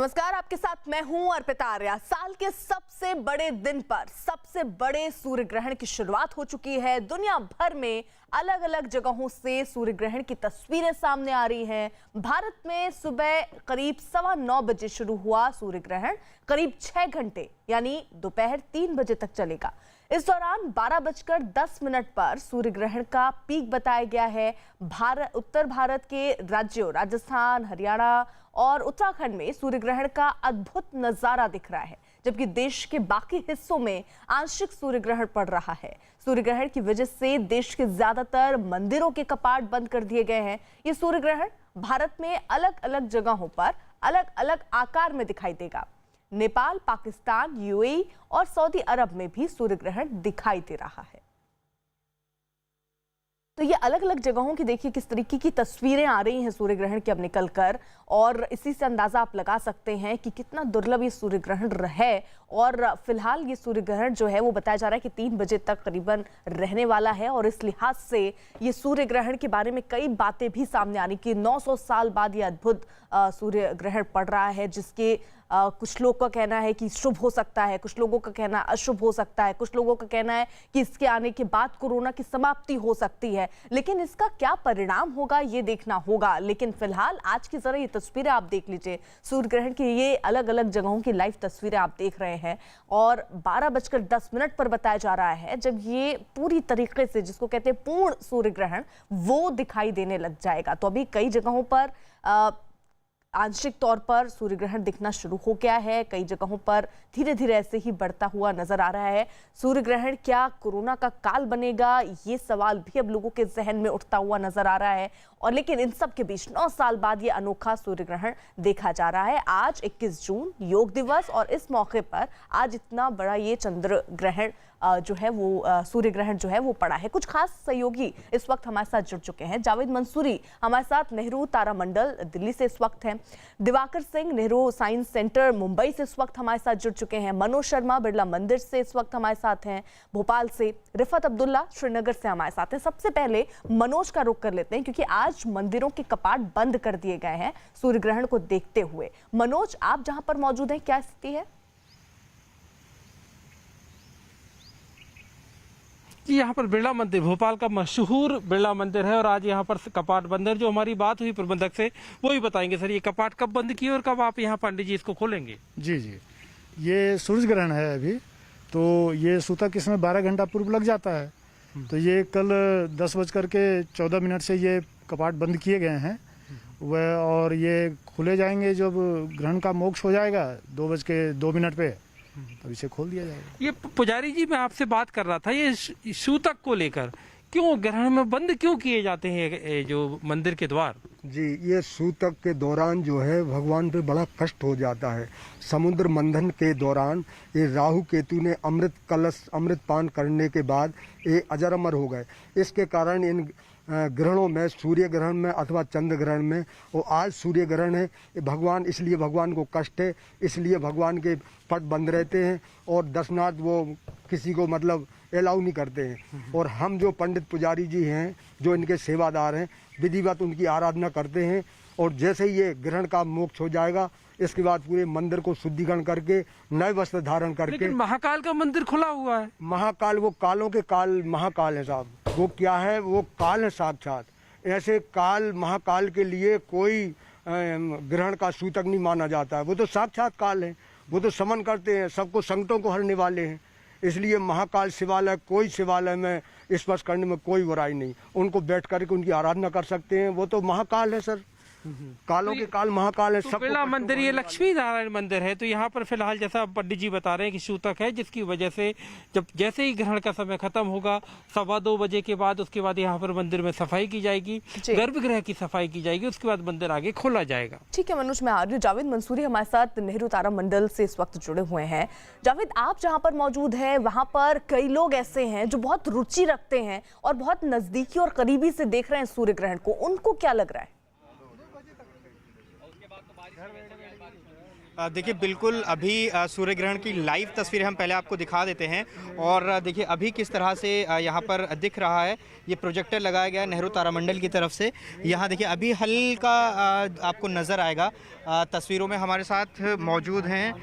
नमस्कार, आपके साथ मैं हूं अर्पिता आर्या। साल के सबसे बड़े दिन पर सबसे बड़े सूर्य ग्रहण की शुरुआत हो चुकी है। दुनिया भर में अलग अलग जगहों से सूर्य ग्रहण की तस्वीरें सामने आ रही हैं। भारत में सुबह करीब 9:15 बजे शुरू हुआ सूर्य ग्रहण, करीब 6 घंटे यानी दोपहर 3 बजे तक चलेगा। इस दौरान 12:10 पर सूर्य ग्रहण का पीक बताया गया है। उत्तर भारत के राज्यों राजस्थान, हरियाणा और उत्तराखंड में सूर्य ग्रहण का अद्भुत नजारा दिख रहा है, जबकि देश के बाकी हिस्सों में आंशिक सूर्य ग्रहण पड़ रहा है। सूर्य ग्रहण की वजह से देश के ज्यादातर मंदिरों के कपाट बंद कर दिए गए हैं। ये सूर्य ग्रहण भारत में अलग अलग जगहों पर अलग अलग आकार में दिखाई देगा। नेपाल, पाकिस्तान, यूएई और सऊदी अरब में भी सूर्य ग्रहण दिखाई दे रहा है। तो ये अलग अलग जगहों की देखिए किस तरीके की तस्वीरें आ रही हैं सूर्य ग्रहण की अब निकल कर, और इसी से अंदाजा आप लगा सकते हैं कि कितना दुर्लभ ये सूर्य ग्रहण है। और फिलहाल ये सूर्य ग्रहण जो है वो बताया जा रहा है कि 3 बजे तक करीबन रहने वाला है। और इस लिहाज से ये सूर्य ग्रहण के बारे में कई बातें भी सामने आ रही कि 900 साल बाद ये अद्भुत सूर्य ग्रहण पड़ रहा है, जिसके कुछ लोगों का कहना है कि शुभ हो सकता है, कुछ लोगों का कहना अशुभ हो सकता है, कुछ लोगों का कहना है कि इसके आने के बाद कोरोना की समाप्ति हो सकती है। लेकिन इसका क्या परिणाम होगा ये देखना होगा। लेकिन फिलहाल आज की जरा ये तस्वीरें आप देख लीजिए, सूर्य ग्रहण की ये अलग अलग जगहों की लाइव तस्वीरें आप देख रहे हैं। और 12:10 पर बताया जा रहा है जब ये पूरी तरीके से, जिसको कहते हैं पूर्ण सूर्य ग्रहण, वो दिखाई देने लग जाएगा। तो अभी कई जगहों पर आंशिक तौर पर सूर्य ग्रहण दिखना शुरू हो गया है, कई जगहों पर धीरे धीरे ऐसे ही बढ़ता हुआ नजर आ रहा है। सूर्य ग्रहण क्या कोरोना का काल बनेगा, ये सवाल भी अब लोगों के जहन में उठता हुआ नजर आ रहा है। और लेकिन इन सब के बीच 9 साल बाद ये अनोखा सूर्य ग्रहण देखा जा रहा है। आज 21 जून योग दिवस, और इस मौके पर आज इतना बड़ा ये चंद्र ग्रहण जो है वो सूर्य ग्रहण जो है वो पड़ा है। कुछ खास सहयोगी इस वक्त हमारे साथ जुड़ चुके हैं। जावेद मंसूरी हमारे साथ नेहरू तारामंडल दिल्ली से इस वक्त हैं। दिवाकर सिंह नेहरू साइंस सेंटर मुंबई से इस वक्त हमारे साथ जुड़ चुके हैं। मनोज शर्मा बिरला मंदिर से इस वक्त हमारे साथ हैं। भोपाल से रिफत अब्दुल्ला श्रीनगर से हमारे साथ हैं। सबसे पहले मनोज का रुख कर लेते हैं, क्योंकि आज मंदिरों के कपाट बंद कर दिए गए हैं सूर्य ग्रहण को देखते हुए। मनोज, आप जहां पर मौजूद हैं, क्या स्थिति है? यहाँ पर बिरला मंदिर भोपाल का मशहूर बिरला मंदिर है, और आज यहाँ पर कपाट बंद है। जो हमारी बात हुई प्रबंधक से वो ही बताएंगे। सर, ये कपाट कब बंद किए और कब आप यहाँ पंडित जी इसको खोलेंगे? जी, ये सूरज ग्रहण है अभी, तो ये सूतक इसमें 12 घंटा पूर्व लग जाता है। तो ये कल 10:14 से ये कपाट बंद किए गए हैं वह, और ये खुले जाएंगे जब ग्रहण का मोक्ष हो जाएगा 2:02 पे, तब इसे खोल दिया जाएगा। ये पुजारी जी, मैं आपसे बात कर रहा था, ये सूतक को लेकर क्यों ग्रहण में बंद क्यों किए जाते हैं जो मंदिर के द्वार? जी, ये सूतक के दौरान जो है भगवान पे बड़ा कष्ट हो जाता है। समुद्र मंथन के दौरान ये राहु केतु ने अमृत पान करने के बाद ये अजर अमर हो गए। इसके कारण इन ग्रहणों में, सूर्य ग्रहण में अथवा चंद्र ग्रहण में, वो आज सूर्य ग्रहण है, भगवान, इसलिए भगवान को कष्ट है, इसलिए भगवान के पट बंद रहते हैं और दर्शनार्थ वो किसी को मतलब अलाउ नहीं करते हैं। और हम जो पंडित पुजारी जी हैं, जो इनके सेवादार हैं, विधिवत उनकी आराधना करते हैं। और जैसे ही ये ग्रहण का मोक्ष हो जाएगा, इसके बाद पूरे मंदिर को शुद्धिकरण करके नए वस्त्र धारण करके। लेकिन महाकाल का मंदिर खुला हुआ है। महाकाल, वो कालों के काल महाकाल है साहब। वो क्या है? वो काल है साक्षात। ऐसे काल, महाकाल के लिए कोई ग्रहण का सूतक नहीं माना जाता है। वो तो साक्षात काल है, वो तो समन करते हैं, सबको संकटों को हरने वाले हैं। इसलिए महाकाल शिवालय, कोई शिवालय में स्पर्श करने में कोई बुराई नहीं। उनको बैठ करके उनकी आराधना कर सकते हैं। वो तो महाकाल है सर, कालों के काल महाकाल है। तो बिरला मंदिर ये लक्ष्मी नारायण मंदिर है। तो यहाँ पर फिलहाल जैसा पंडित जी बता रहे हैं कि सूतक है, जिसकी वजह से जब जैसे ही ग्रहण का समय खत्म होगा 2:15 बजे के बाद, उसके बाद यहाँ पर मंदिर में सफाई की जाएगी, गर्भगृह की सफाई की जाएगी, उसके बाद मंदिर आगे खोला जाएगा। ठीक है मनोज, मैं आ रही हूँ। जावेद मंसूरी हमारे साथ नेहरू तारामंडल से इस वक्त जुड़े हुए हैं। जावेद, आप जहाँ पर मौजूद है वहाँ पर कई लोग ऐसे हैं जो बहुत रुचि रखते हैं और बहुत नजदीकी और करीबी से देख रहे हैं सूर्य ग्रहण को, उनको क्या लग रहा है? देखिए बिल्कुल अभी सूर्य ग्रहण की लाइव तस्वीरें हम पहले आपको दिखा देते हैं और देखिए अभी किस तरह से यहाँ पर दिख रहा है। ये प्रोजेक्टर लगाया गया है नेहरू तारामंडल की तरफ से। यहाँ देखिए अभी हल्का आपको नज़र आएगा। तस्वीरों में हमारे साथ मौजूद हैं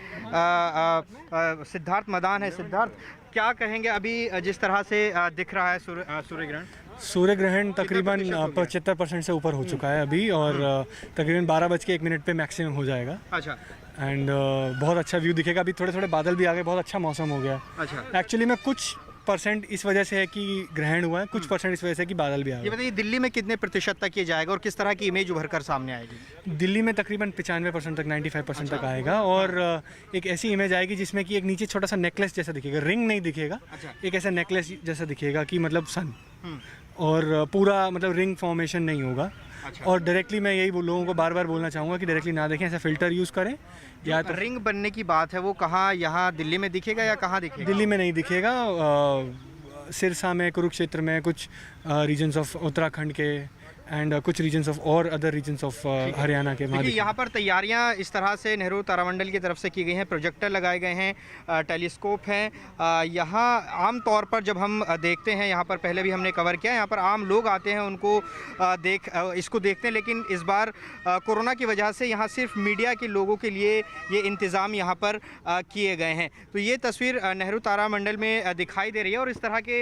सिद्धार्थ मदान है। सिद्धार्थ, क्या कहेंगे अभी जिस तरह से दिख रहा है सूर्य ग्रहण? सूर्य ग्रहण तकरीबन 75% से ऊपर हो चुका है अभी और तकरीबन 12:01 पे मैक्सिमम हो जाएगा। अच्छा। एंड बहुत अच्छा व्यू दिखेगा। अभी थोड़े थोड़े बादल भी आ गए, बहुत अच्छा मौसम हो गया। अच्छा। एक्चुअली में कुछ परसेंट इस वजह से है कि ग्रहण हुआ है, कुछ परसेंट इस वजह से कि बादल भी आ ये गए। बताइए दिल्ली में कितने प्रतिशत तक ये जाएगा और किस तरह की इमेज उभर कर सामने आएगी? दिल्ली में तकरीबन 95% तक 95% तक आएगा और एक ऐसी इमेज आएगी जिसमें कि एक नीचे छोटा सा नेकलेस जैसा दिखेगा, रिंग नहीं दिखेगा। अच्छा। एक ऐसा नेकलेस जैसा दिखेगा कि मतलब सन और पूरा मतलब रिंग फॉर्मेशन नहीं होगा। अच्छा। और डायरेक्टली मैं यही लोगों को बार बार बोलना चाहूँगा कि डायरेक्टली ना देखें, ऐसा फिल्टर यूज़ करें। या तो रिंग बनने की बात है वो कहाँ, यहाँ दिल्ली में दिखेगा या कहाँ दिखेगा? दिल्ली में नहीं दिखेगा, सिरसा में, कुरुक्षेत्र में, कुछ रीजन्स ऑफ उत्तराखंड के एंड कुछ रीजन्स ऑफ और अदर रीजन्स ऑफ हरियाणा के। देखिए यहाँ पर तैयारियाँ इस तरह से नेहरू तारामंडल की तरफ से की गई हैं। प्रोजेक्टर लगाए गए हैं, टेलीस्कोप हैं। यहाँ आम तौर पर जब हम देखते हैं, यहाँ पर पहले भी हमने कवर किया, यहाँ पर आम लोग आते हैं, उनको इसको देखते हैं। लेकिन इस बार कोरोना की वजह से यहाँ सिर्फ मीडिया के लोगों के लिए ये इंतज़ाम यहाँ पर किए गए हैं। तो ये तस्वीर नेहरू तारामंडल में दिखाई दे रही है और इस तरह के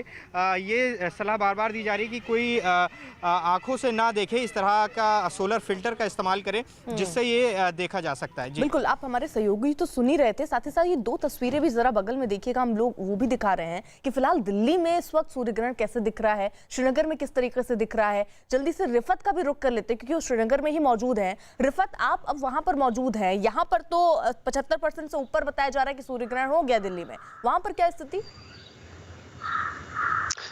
ये सलाह बार बार दी जा रही है कि कोई आँखों से ना देखे, इस तरह का सोलर फिल्टर का इस्तेमाल करें जिससे ये देखा जा सकता है। जी बिल्कुल, आप हमारे सहयोगी तो सुन ही रहे थे, साथ ही साथ ये दो तस्वीरें भी जरा बगल में देखिएगा, हम लोग वो भी दिखा रहे हैं कि फिलहाल दिल्ली में इस वक्त सूर्य ग्रहण कैसे दिख रहा है, श्रीनगर में किस तरीके से दिख रहा है। जल्दी से रिफत का भी रुख कर लेते हैं क्योंकि वो श्रीनगर में ही मौजूद है। रिफत, आप अब वहां पर मौजूद हैं, यहाँ पर तो 75% से ऊपर बताया जा रहा है कि सूर्य ग्रहण हो गया दिल्ली में, वहां पर क्या स्थिति?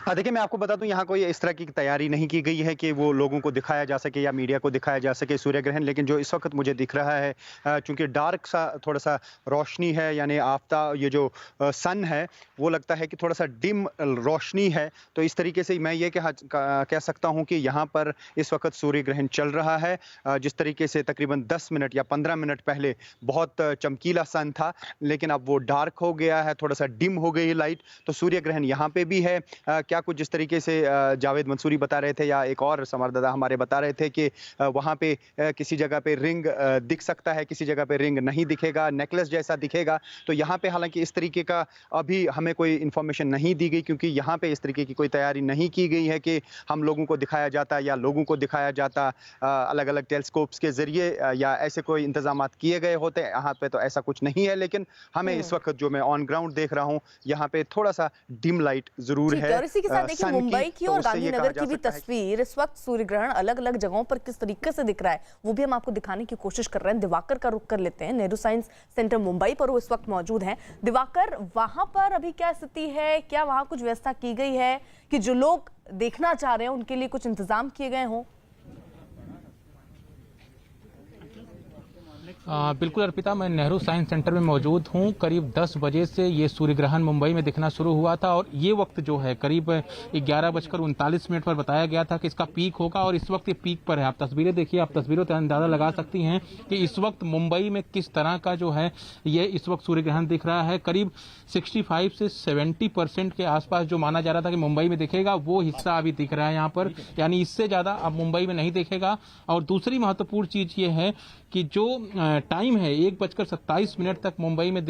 देखिए मैं आपको बता दूं, यहाँ कोई इस तरह की तैयारी नहीं की गई है कि वो लोगों को दिखाया जा सके या मीडिया को दिखाया जा सके सूर्य ग्रहण। लेकिन जो इस वक्त मुझे दिख रहा है, चूंकि डार्क सा थोड़ा सा रोशनी है, यानी आफ्ताब, ये जो सन है वो लगता है कि थोड़ा सा डिम रोशनी है। तो इस तरीके से मैं ये कह सकता हूँ कि यहाँ पर इस वक्त सूर्य ग्रहण चल रहा है। जिस तरीके से तकरीबन 10 मिनट या 15 मिनट पहले बहुत चमकीला सन था, लेकिन अब वो डार्क हो गया है, थोड़ा सा डिम हो गई है लाइट। तो सूर्य ग्रहण यहाँ पे भी है। क्या कुछ जिस तरीके से जावेद मंसूरी बता रहे थे या एक और संवाददाता हमारे बता रहे थे कि वहाँ पे किसी जगह पे रिंग दिख सकता है, किसी जगह पे रिंग नहीं दिखेगा, नेकलेस जैसा दिखेगा। तो यहाँ पे हालांकि इस तरीके का अभी हमें कोई इन्फॉर्मेशन नहीं दी गई, क्योंकि यहाँ पे इस तरीके की कोई तैयारी नहीं की गई है कि हम लोगों को दिखाया जाता या लोगों को दिखाया जाता अलग अलग टेलीस्कोप्स के जरिए या ऐसे कोई इंतजाम किए गए होते। यहाँ पे तो ऐसा कुछ नहीं है, लेकिन हमें इस वक्त जो मैं ऑन ग्राउंड देख रहा हूँ, यहाँ पे थोड़ा सा डिम लाइट जरूर है। और इसी के साथ देखिए मुंबई की और गांधीनगर की भी तस्वीर, इस वक्त सूर्य ग्रहण अलग अलग जगहों पर किस तरीके से दिख रहा है वो भी हम आपको दिखाने की कोशिश कर रहे हैं। दिवाकर का रुख कर लेते हैं, नेहरू साइंस सेंटर मुंबई पर वो इस वक्त मौजूद हैं। दिवाकर, वहां पर अभी क्या स्थिति है? क्या वहां कुछ व्यवस्था की गई है कि जो लोग देखना चाह रहे हैं उनके लिए कुछ इंतजाम किए गए हों? बिल्कुल अर्पिता, मैं नेहरू साइंस सेंटर में मौजूद हूं। करीब 10 बजे से ये सूर्य ग्रहण मुंबई में दिखना शुरू हुआ था और ये वक्त जो है करीब 11:39 पर बताया गया था कि इसका पीक होगा और इस वक्त ये पीक पर है। आप तस्वीरें देखिए, आप तस्वीरों से अंदाजा लगा सकती हैं कि इस वक्त मुंबई में किस तरह का जो है ये इस वक्त सूर्य ग्रहण दिख रहा है। करीब 65 से 70% के आसपास जो माना जा रहा था कि मुंबई में दिखेगा, वो हिस्सा अभी दिख रहा है यहाँ पर, यानी इससे ज्यादा अब मुंबई में नहीं दिखेगा। और दूसरी महत्वपूर्ण चीज ये है कि जो टाइम है 1:27 तक मुंबई में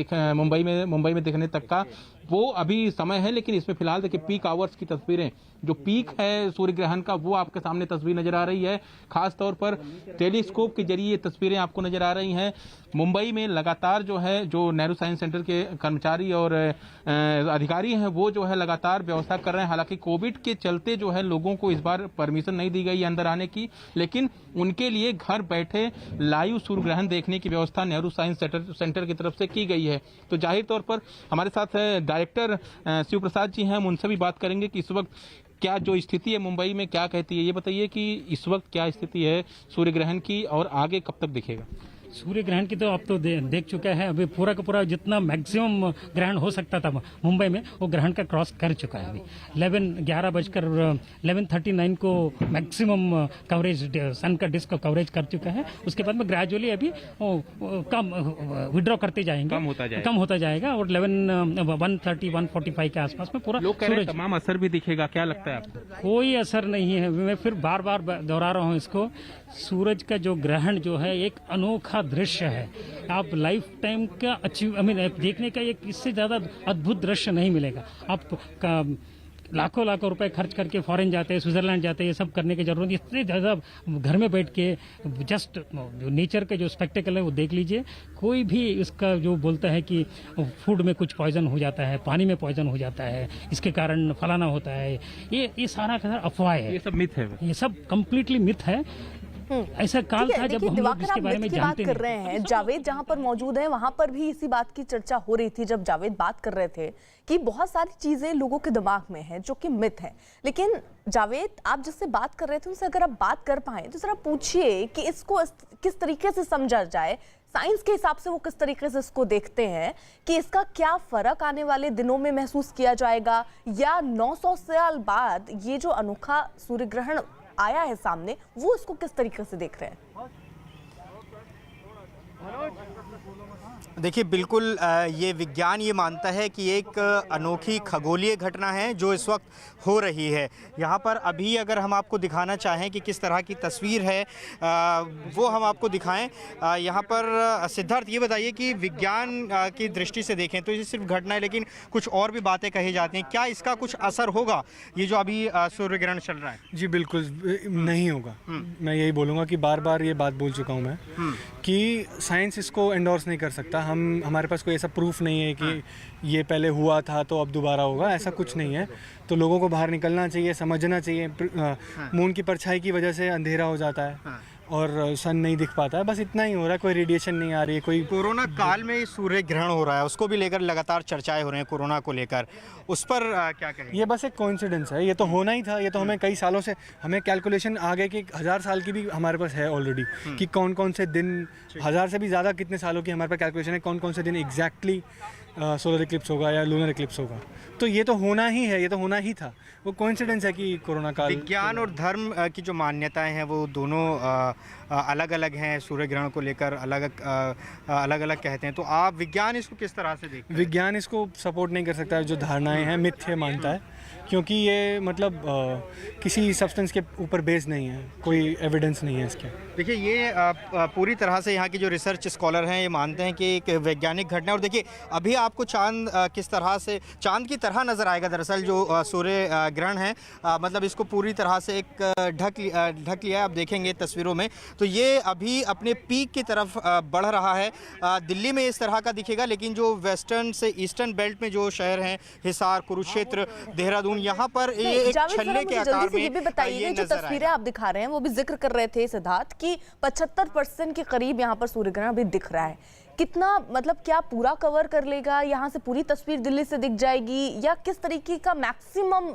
दिखने तक का वो अभी समय है। लेकिन इसमें फिलहाल देखिए पीक आवर्स की तस्वीरें, जो पीक है सूर्य ग्रहण का वो आपके सामने तस्वीर नजर आ रही है। खास तौर पर टेलीस्कोप के जरिए ये तस्वीरें आपको नजर आ रही हैं। मुंबई में लगातार जो है, जो नेहरू साइंस सेंटर के कर्मचारी और अधिकारी हैं वो जो है लगातार व्यवस्था कर रहे हैं। हालांकि कोविड के चलते जो है लोगों को इस बार परमिशन नहीं दी गई अंदर आने की, लेकिन उनके लिए घर बैठे लाइव सूर्य ग्रहण देखने की व्यवस्था नेहरू साइंस सेंटर की तरफ से की गई है। तो जाहिर तौर पर हमारे साथ डायरेक्टर शिव प्रसाद जी हैं, हम उनसे भी बात करेंगे कि इस वक्त क्या जो स्थिति है मुंबई में क्या कहती है। ये बताइए कि इस वक्त क्या स्थिति है सूर्य ग्रहण की और आगे कब तक दिखेगा? सूर्य ग्रहण की तो आप तो देख चुके हैं। अभी पूरा का पूरा जितना मैक्सिमम ग्रहण हो सकता था मुंबई में, वो ग्रहण का क्रॉस कर चुका है। अभी 11:39 को मैक्सिमम कवरेज सन का डिस्क कवरेज कर चुका है। उसके बाद में ग्रेजुअली अभी कम विड्रॉ करते जाएंगे, कम होता जाएगा और 1:45 के आसपास में पूरा लोग कह रहे हैं तमाम असर भी दिखेगा, क्या लगता है आपको? कोई असर नहीं है। मैं फिर बार बार दोहरा रहा हूँ इसको, सूरज का जो ग्रहण जो है एक अनोखा दृश्य है। आप लाइफ टाइम का देखने का एक इससे ज़्यादा अद्भुत दृश्य नहीं मिलेगा। आप लाखों रुपए खर्च करके फॉरेन जाते हैं, स्विट्जरलैंड जाते हैं, ये सब करने की जरूरत नहीं। इतने ज़्यादा घर में बैठ के जस्ट जो नेचर का जो स्पेक्टेकल है वो देख लीजिए। कोई भी इसका जो बोलता है कि फूड में कुछ पॉइजन हो जाता है, पानी में पॉइजन हो जाता है, इसके कारण फलाना होता है, ये सारा का सारा अफवाह है। ये सब मिथ है, ये सब कंप्लीटली मिथ है। ऐसा काल था जब हम लोग इसके बारे में जानते कर रहे हैं। जावेद जहां पर मौजूद है वहां पर भी इसी बात की चर्चा हो रही थी जब जावेद बात कर रहे थे कि बहुत सारी चीजें लोगों के दिमाग में है जो कि मिथ है। लेकिन जावेद, आप जिससे बात कर रहे थे उनसे अगर आप बात कर पाए तो जरा पूछिए कि इसको किस तरीके से समझा जाए, साइंस के हिसाब से वो किस तरीके से इसको देखते हैं कि इसका क्या फर्क आने वाले दिनों में महसूस किया जाएगा, या 900 साल बाद ये जो अनोखा सूर्य ग्रहण आया है सामने, वो इसको किस तरीके से देख रहे हैं? देखिए, बिल्कुल ये विज्ञान ये मानता है कि एक अनोखी खगोलीय घटना है जो इस वक्त हो रही है। यहाँ पर अभी अगर हम आपको दिखाना चाहें कि किस तरह की तस्वीर है वो हम आपको दिखाएं। यहाँ पर सिद्धार्थ, ये बताइए कि विज्ञान की दृष्टि से देखें तो ये सिर्फ घटना है, लेकिन कुछ और भी बातें कही जाती हैं। क्या इसका कुछ असर होगा, ये जो अभी सूर्य ग्रहण चल रहा है? जी बिल्कुल नहीं होगा। मैं यही बोलूँगा कि बार बार ये बात बोल चुका हूँ मैं कि साइंस इसको एंडोर्स नहीं कर सकता। हमारे पास कोई ऐसा प्रूफ नहीं है कि ये पहले हुआ था तो अब दोबारा होगा, ऐसा कुछ नहीं है। तो लोगों को बाहर निकलना चाहिए, समझना चाहिए। मून की परछाई की वजह से अंधेरा हो जाता है और सन नहीं दिख पाता है, बस इतना ही हो रहा है। कोई रेडिएशन नहीं आ रही है। कोई कोरोना काल में सूर्य ग्रहण हो रहा है, उसको भी लेकर लगातार चर्चाएं हो रही हैं। कोरोना को लेकर उस पर क्या करेंगे? ये बस एक कोइंसिडेंस है, ये तो होना ही था। ये तो हमें कई सालों से, हमें कैलकुलेशन आगे के 1000 साल की भी हमारे पास है ऑलरेडी कि कौन कौन से दिन, 1000 से भी ज़्यादा कितने सालों की हमारे पास कैलकुलेशन है, कौन कौन से दिन एग्जैक्टली सोलर इक्लिप्स होगा या लूनर इक्लिप्स होगा। तो ये तो होना ही है, ये तो होना ही था। वो कोइंसिडेंस है कि कोरोना काल। विज्ञान और धर्म की जो मान्यताएं हैं वो दोनों अलग अलग हैं। सूर्य ग्रहण को लेकर अलग अलग कहते हैं। तो आप विज्ञान इसको किस तरह से देखते हैं? विज्ञान इसको सपोर्ट नहीं कर सकता। जो धारणाएं हैं मिथ्या मानता है, क्योंकि ये मतलब किसी सब्सटेंस के ऊपर बेस नहीं है, कोई एविडेंस नहीं है इसके। देखिए, ये पूरी तरह से यहाँ की जो रिसर्च स्कॉलर हैं ये मानते हैं कि एक वैज्ञानिक घटना है। और देखिए, अभी आपको चांद किस तरह से चांद की तरह नज़र आएगा। दरअसल जो सूर्य ग्रहण है, मतलब इसको पूरी तरह से एक ढक लिया है। आप देखेंगे तस्वीरों में तो ये अभी अपने पीक की तरफ बढ़ रहा है। दिल्ली में इस तरह का दिखेगा, लेकिन जो वेस्टर्न से ईस्टर्न बेल्ट में जो शहर हैं, हिसार, कुरुक्षेत्र, देहरादून, यहाँ पर ये एक छल्ले के आकार में ये भी बताइए, जो तस्वीरें आप दिखा रहे हैं वो भी जिक्र कर रहे थे सिद्धार्थ कि 75% के करीब यहाँ पर सूर्य ग्रहण अभी दिख रहा है। कितना, मतलब क्या पूरा कवर कर लेगा? यहाँ से पूरी तस्वीर दिल्ली से दिख जाएगी, या किस तरीके का मैक्सिमम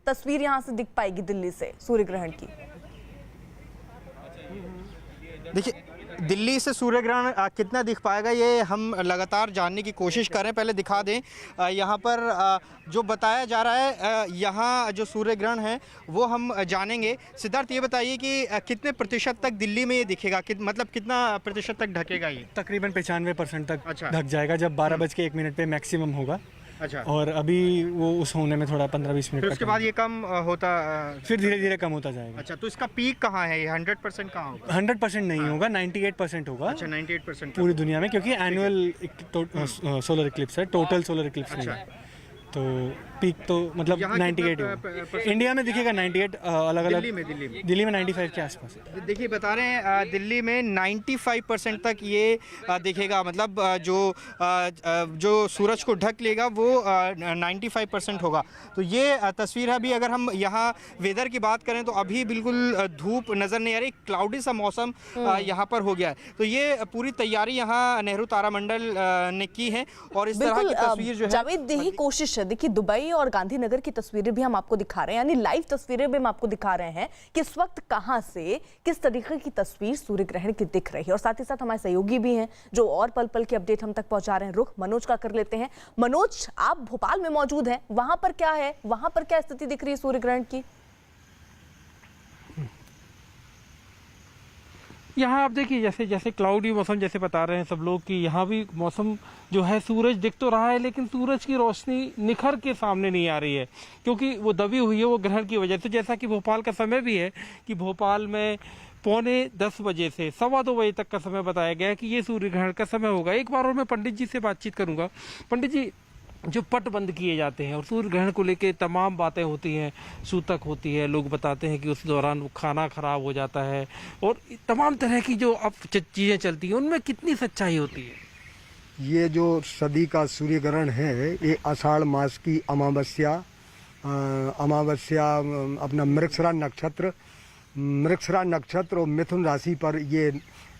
तस्वीर यहाँ से दिख पाएगी दिल्ली से सूर्य ग्रहण की? देखिए, दिल्ली से सूर्य ग्रहण कितना दिख पाएगा ये हम लगातार जानने की कोशिश कर रहे हैं। पहले दिखा दें, यहाँ पर जो बताया जा रहा है, यहाँ जो सूर्य ग्रहण है वो हम जानेंगे। सिद्धार्थ, ये बताइए कि कितने प्रतिशत तक दिल्ली में ये दिखेगा, मतलब कितना प्रतिशत तक ढकेगा ये? तकरीबन 95% तक अच्छा। ढक जाएगा जब 12:01 पे मैक्सिमम होगा। अच्छा। और अभी वो उस होने में थोड़ा 15-20 मिनट, फिर उसके बाद ये कम होता, फिर धीरे धीरे कम होता जाएगा। अच्छा, तो इसका पीक कहाँ है? ये 100% कहाँ होगा? 100% नहीं होगा, 98% होगा। अच्छा, 98% पूरी दुनिया में, क्योंकि एनुअल सोलर इक्लिप्स है, टोटल सोलर इक्लिप्स नहीं है। तो पीक तो मतलब 98 होगा। इंडिया में दिखेगा 98, अलग अलग दिल्ली में 95 के आसपास। देखिए, बता रहे हैं दिल्ली में 95% तक ये दिखेगा। मतलब जो सूरज को ढक लेगा वो 95% होगा। तो ये तस्वीर है। अभी अगर हम यहाँ वेदर की बात करें तो अभी बिल्कुल धूप नज़र नहीं आ रही, क्लाउडी सा मौसम यहाँ पर हो गया है। तो ये पूरी तैयारी यहाँ नेहरू तारामंडल ने की है और इस तरह की तस्वीर जो है, जावेद, यही कोशिश है। देखिए, दुबई मुंबई और गांधीनगर की तस्वीरें भी हम आपको दिखा रहे हैं, यानी लाइव तस्वीरें भी हम आपको दिखा रहे हैं कि इस वक्त कहां से किस तरीके की तस्वीर सूर्य ग्रहण की दिख रही है। और साथ ही साथ हमारे सहयोगी भी हैं जो और पल पल की अपडेट हम तक पहुंचा रहे हैं। रुख मनोज का कर लेते हैं। मनोज, आप भोपाल में मौजूद हैं, वहां पर क्या है, वहां पर क्या स्थिति दिख रही है सूर्य ग्रहण की? यहाँ आप देखिए जैसे जैसे क्लाउडी मौसम जैसे बता रहे हैं सब लोग कि यहाँ भी मौसम जो है सूरज दिख तो रहा है लेकिन सूरज की रोशनी निखर के सामने नहीं आ रही है क्योंकि वो दबी हुई है वो ग्रहण की वजह से। जैसा कि भोपाल का समय भी है कि भोपाल में 9:45 बजे से 2:15 बजे तक का समय बताया गया है कि ये सूर्य ग्रहण का समय होगा। एक बार और मैं पंडित जी से बातचीत करूंगा। पंडित जी, जो पट बंद किए जाते हैं और सूर्य ग्रहण को लेके तमाम बातें होती हैं, सूतक होती है, लोग बताते हैं कि उस दौरान वो खाना खराब हो जाता है और तमाम तरह की जो अब चीज़ें चलती हैं उनमें कितनी सच्चाई होती है? ये जो सदी का सूर्य ग्रहण है ये आषाढ़ मास की अमावस्या अपना मृगशिरा नक्षत्र और मिथुन राशि पर ये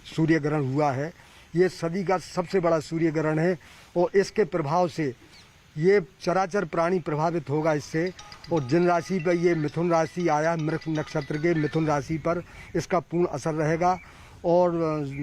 सूर्य ग्रहण हुआ है। ये सदी का सबसे बड़ा सूर्य ग्रहण है और इसके प्रभाव से ये चराचर प्राणी प्रभावित होगा इससे। और जिन राशि पर ये मिथुन राशि आया, मृग नक्षत्र के मिथुन राशि पर इसका पूर्ण असर रहेगा। और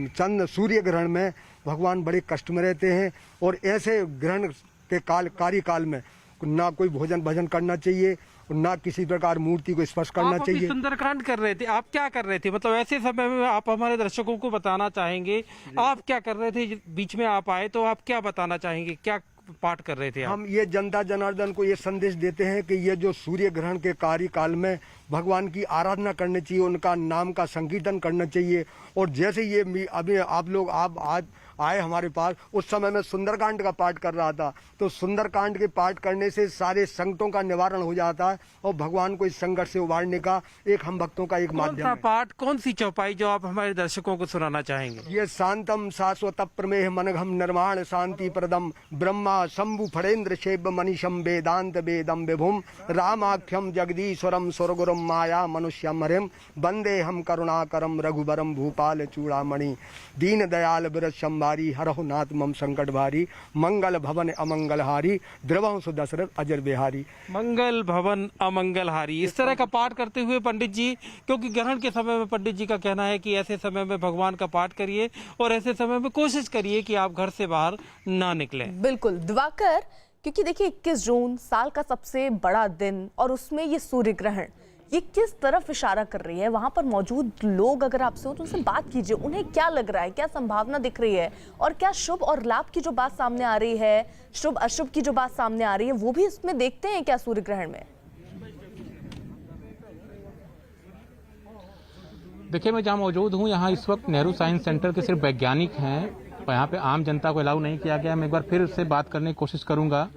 चंद्र सूर्य ग्रहण में भगवान बड़े कष्ट में रहते हैं और ऐसे ग्रहण के कार्यकाल में ना कोई भोजन भजन करना चाहिए और ना किसी प्रकार मूर्ति को स्पर्श करना चाहिए। सुंदरकांड कर रहे थे, आप क्या कर रहे थे? मतलब ऐसे समय में आप हमारे दर्शकों को बताना चाहेंगे, आप क्या कर रहे थे? बीच में आप आए तो आप क्या बताना चाहेंगे, क्या पाठ कर रहे थे आप? हम ये जनता जनार्दन को ये संदेश देते हैं कि ये जो सूर्य ग्रहण के कार्यकाल में भगवान की आराधना करनी चाहिए, उनका नाम का संकीर्तन करना चाहिए। और जैसे ये अभी आप लोग आज आए हमारे पास, उस समय मैं सुंदरकांड का पाठ कर रहा था, तो सुंदरकांड के पाठ करने से सारे संकटों का निवारण हो जाता है और भगवान को इस संकट से उबारने का एक हम भक्तों का एक माध्यम है। पाठ कौन सी चौपाई जो आप हमारे दर्शकों को सुनाना चाहेंगे? ये शांतम शाश्वत प्रमेह मनघम निर्माण शांति प्रदम ब्रह्मा शंभु फणेन्द्र शेब मनीषम वेदांत वेदम विभुम रामाख्यम जगदीश्वरम स्वर्गुरम माया मनुष्यम हरिम वंदे हम करुणाकरम रघुबरम भूपाल चूड़ामणि दीन दयाल बिरज हरहु नाथ मम संकट भारी मंगल भवन अमंगलहारी द्रवहु सुदशरथ अजर बिहारी। मंगल भवन अमंगलहारी, इस तरह का पाठ करते हुए पंडित जी, क्योंकि ग्रहण के समय में पंडित जी का कहना है कि ऐसे समय में भगवान का पाठ करिए और ऐसे समय में कोशिश करिए कि आप घर से बाहर ना निकलें। बिल्कुल दिवाकर, क्योंकि देखिए 21 जून साल का सबसे बड़ा दिन और उसमें ये सूर्य ग्रहण, ये किस तरफ इशारा कर रही है? वहां पर मौजूद लोग अगर आपसे हो तो उनसे बात कीजिए, उन्हें क्या लग रहा है, क्या संभावना दिख रही है और क्या शुभ और लाभ की जो बात सामने आ रही है, शुभ अशुभ की जो बात सामने आ रही है, वो भी इसमें देखते हैं क्या सूर्य ग्रहण में? देखिए, मैं जहाँ मौजूद हूँ यहाँ इस वक्त नेहरू साइंस सेंटर के सिर्फ वैज्ञानिक हैं, यहाँ पे आम जनता को अलाउ नहीं किया गया। मैं एक बार फिर से बात करने की कोशिश करूँगा,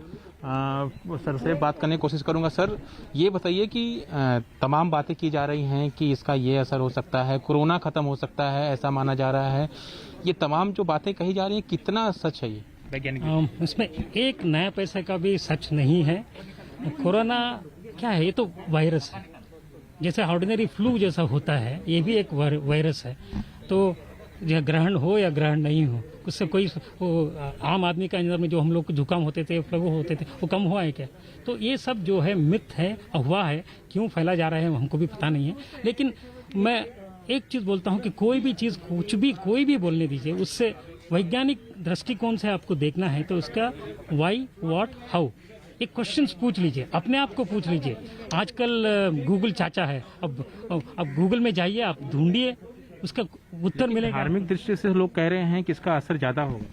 सर से बात करने की कोशिश करूंगा। सर, ये बताइए कि तमाम बातें की जा रही हैं कि इसका ये असर हो सकता है, कोरोना खत्म हो सकता है, ऐसा माना जा रहा है। ये तमाम जो बातें कही जा रही हैं, कितना सच है ये वैज्ञानिक? इसमें एक नया पैसे का भी सच नहीं है। कोरोना क्या है? ये तो वायरस है, जैसे ऑर्डिनरी फ्लू जैसा होता है, ये भी एक वायरस है। तो या ग्रहण हो या ग्रहण नहीं हो, उससे कोई आम आदमी का अंदर में जो हम लोग को जुकाम होते थे, फ्लू होते थे, वो कम हुआ है क्या? तो ये सब जो है मिथ है, अफवाह है, क्यों फैला जा रहा है हमको भी पता नहीं है। लेकिन मैं एक चीज़ बोलता हूँ कि कोई भी चीज़ कोई भी बोलने दीजिए, उससे वैज्ञानिक दृष्टिकोण से आपको देखना है तो उसका वाई, व्हाट, हाउ, एक क्वेश्चंस पूछ लीजिए, अपने आप को पूछ लीजिए। आजकल गूगल चाचा है, अब गूगल में जाइए, आप ढूंढिए, उसका उत्तर मिलेगा। धार्मिक दृष्टि से लोग कह रहे हैं कि इसका असर ज्यादा होगा।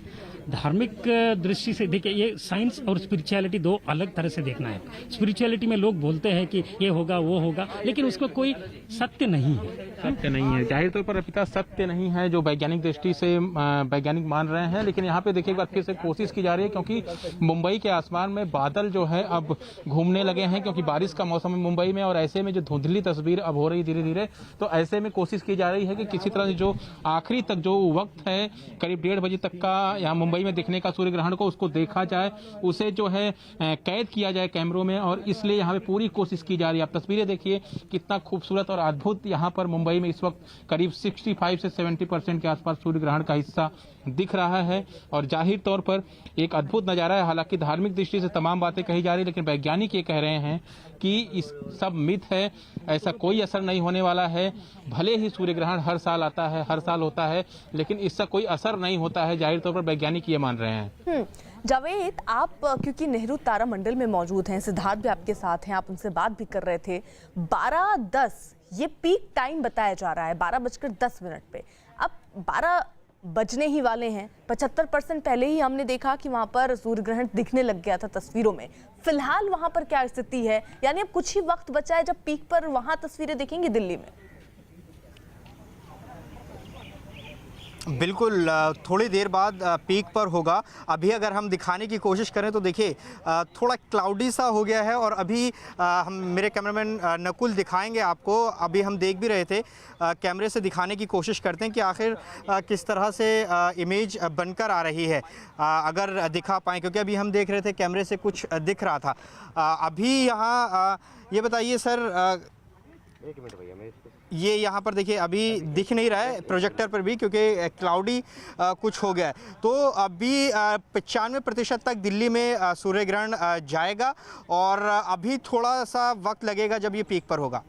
धार्मिक दृष्टि से देखिए, ये साइंस और स्पिरिचुअलिटी दो अलग तरह से देखना है। स्पिरिचुअलिटी में लोग बोलते हैं कि ये होगा वो होगा, लेकिन उसका कोई सत्य नहीं है। सत्य नहीं है, जाहिर तौर पर पिता सत्य नहीं है जो वैज्ञानिक दृष्टि से वैज्ञानिक मान रहे हैं। लेकिन यहाँ पे देखिए एक बार फिर से कोशिश की जा रही है, क्योंकि मुंबई के आसमान में बादल जो है अब घूमने लगे हैं, क्योंकि बारिश का मौसम है मुंबई में, और ऐसे में जो धुंधली तस्वीर अब हो रही धीरे धीरे, तो ऐसे में कोशिश की जा रही है कि किसी तरह से जो आखिरी तक जो वक्त है करीब 1:30 बजे तक का यहाँ मुंबई में दिखने का सूर्य ग्रहण को उसको देखा जाए, उसे जो है कैद किया जाए कैमरों में, और इसलिए यहाँ पे पूरी कोशिश की जा रही है। आप तस्वीरें देखिए कितना खूबसूरत और अद्भुत यहाँ पर मुंबई में इस वक्त करीब 65 से 70% के आसपास सूर्य ग्रहण का हिस्सा दिख रहा है और जाहिर तौर पर एक अद्भुत नज़ारा है। हालांकि धार्मिक दृष्टि से तमाम बातें कही जा रही है, लेकिन वैज्ञानिक ये कह रहे हैं कि इस सब मिथ है, ऐसा कोई असर नहीं होने वाला है। भले ही सूर्य ग्रहण हर साल आता है, हर साल होता है, लेकिन इसका कोई असर नहीं होता है, जाहिर तौर पर वैज्ञानिक ये मान रहे हैं। जावेद, आप क्योंकि नेहरू तारामंडल में मौजूद हैं, सिद्धार्थ भी आपके साथ हैं, आप उनसे बात भी कर रहे थे। 12:10 ये पीक टाइम बताया जा रहा है, 12:10 पे। अब 12 बजने ही वाले हैं। 75% पहले ही हमने देखा कि वहां पर सूर्य ग्रहण दिखने लग गया था तस्वीरों में। फिलहाल वहां पर क्या स्थिति है? यानी अब कुछ ही वक्त बचा है जब पीक पर वहां तस्वीरें दिखेंगी दिल्ली में। बिल्कुल, थोड़ी देर बाद पीक पर होगा। अभी अगर हम दिखाने की कोशिश करें तो देखिए थोड़ा क्लाउडी सा हो गया है, और अभी हम मेरे कैमरामैन नकुल दिखाएंगे आपको। अभी हम देख भी रहे थे, कैमरे से दिखाने की कोशिश करते हैं कि आखिर किस तरह से इमेज बनकर आ रही है, अगर दिखा पाएँ, क्योंकि अभी हम देख रहे थे कैमरे से कुछ दिख रहा था। अभी यहाँ ये बताइए सर, एक मिनट भैया, ये यहाँ पर देखिए अभी दिख नहीं रहा है प्रोजेक्टर पर भी, क्योंकि क्लाउडी कुछ हो गया है। तो अभी 95% तक दिल्ली में सूर्य ग्रहण जाएगा, और अभी थोड़ा सा वक्त लगेगा जब ये पीक पर होगा।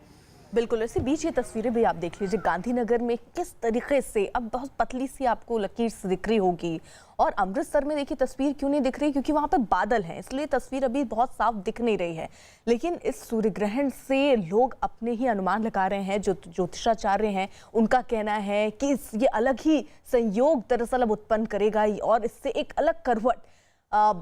बिल्कुल, इसी बीच ये तस्वीरें भी आप देख लीजिए, गांधीनगर में किस तरीके से अब बहुत पतली सी आपको लकीर से दिख रही होगी, और अमृतसर में देखिए तस्वीर क्यों नहीं दिख रही, क्योंकि वहां पर बादल हैं, इसलिए तस्वीर अभी बहुत साफ दिख नहीं रही है। लेकिन इस सूर्य ग्रहण से लोग अपने ही अनुमान लगा रहे हैं। जो ज्योतिषाचार्य हैं उनका कहना है कि ये अलग ही संयोग दरअसल अब उत्पन्न करेगा, और इससे एक अलग करवट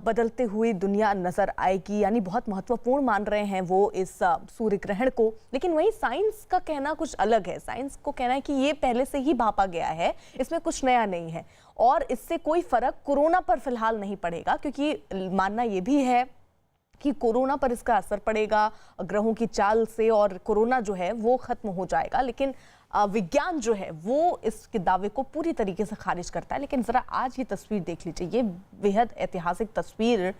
बदलते हुए दुनिया नजर आएगी। यानी बहुत महत्वपूर्ण मान रहे हैं वो इस सूर्य ग्रहण को। लेकिन वहीं साइंस का कहना कुछ अलग है। साइंस को कहना है कि ये पहले से ही भापा गया है, इसमें कुछ नया नहीं है, और इससे कोई फर्क कोरोना पर फिलहाल नहीं पड़ेगा, क्योंकि मानना ये भी है कि कोरोना पर इसका असर पड़ेगा ग्रहों की चाल से, और कोरोना जो है वो खत्म हो जाएगा। लेकिन विज्ञान जो है वो इसके दावे को पूरी तरीके से खारिज करता है। लेकिन जरा आज ये तस्वीर देख लीजिए, ये बेहद ऐतिहासिक तस्वीर,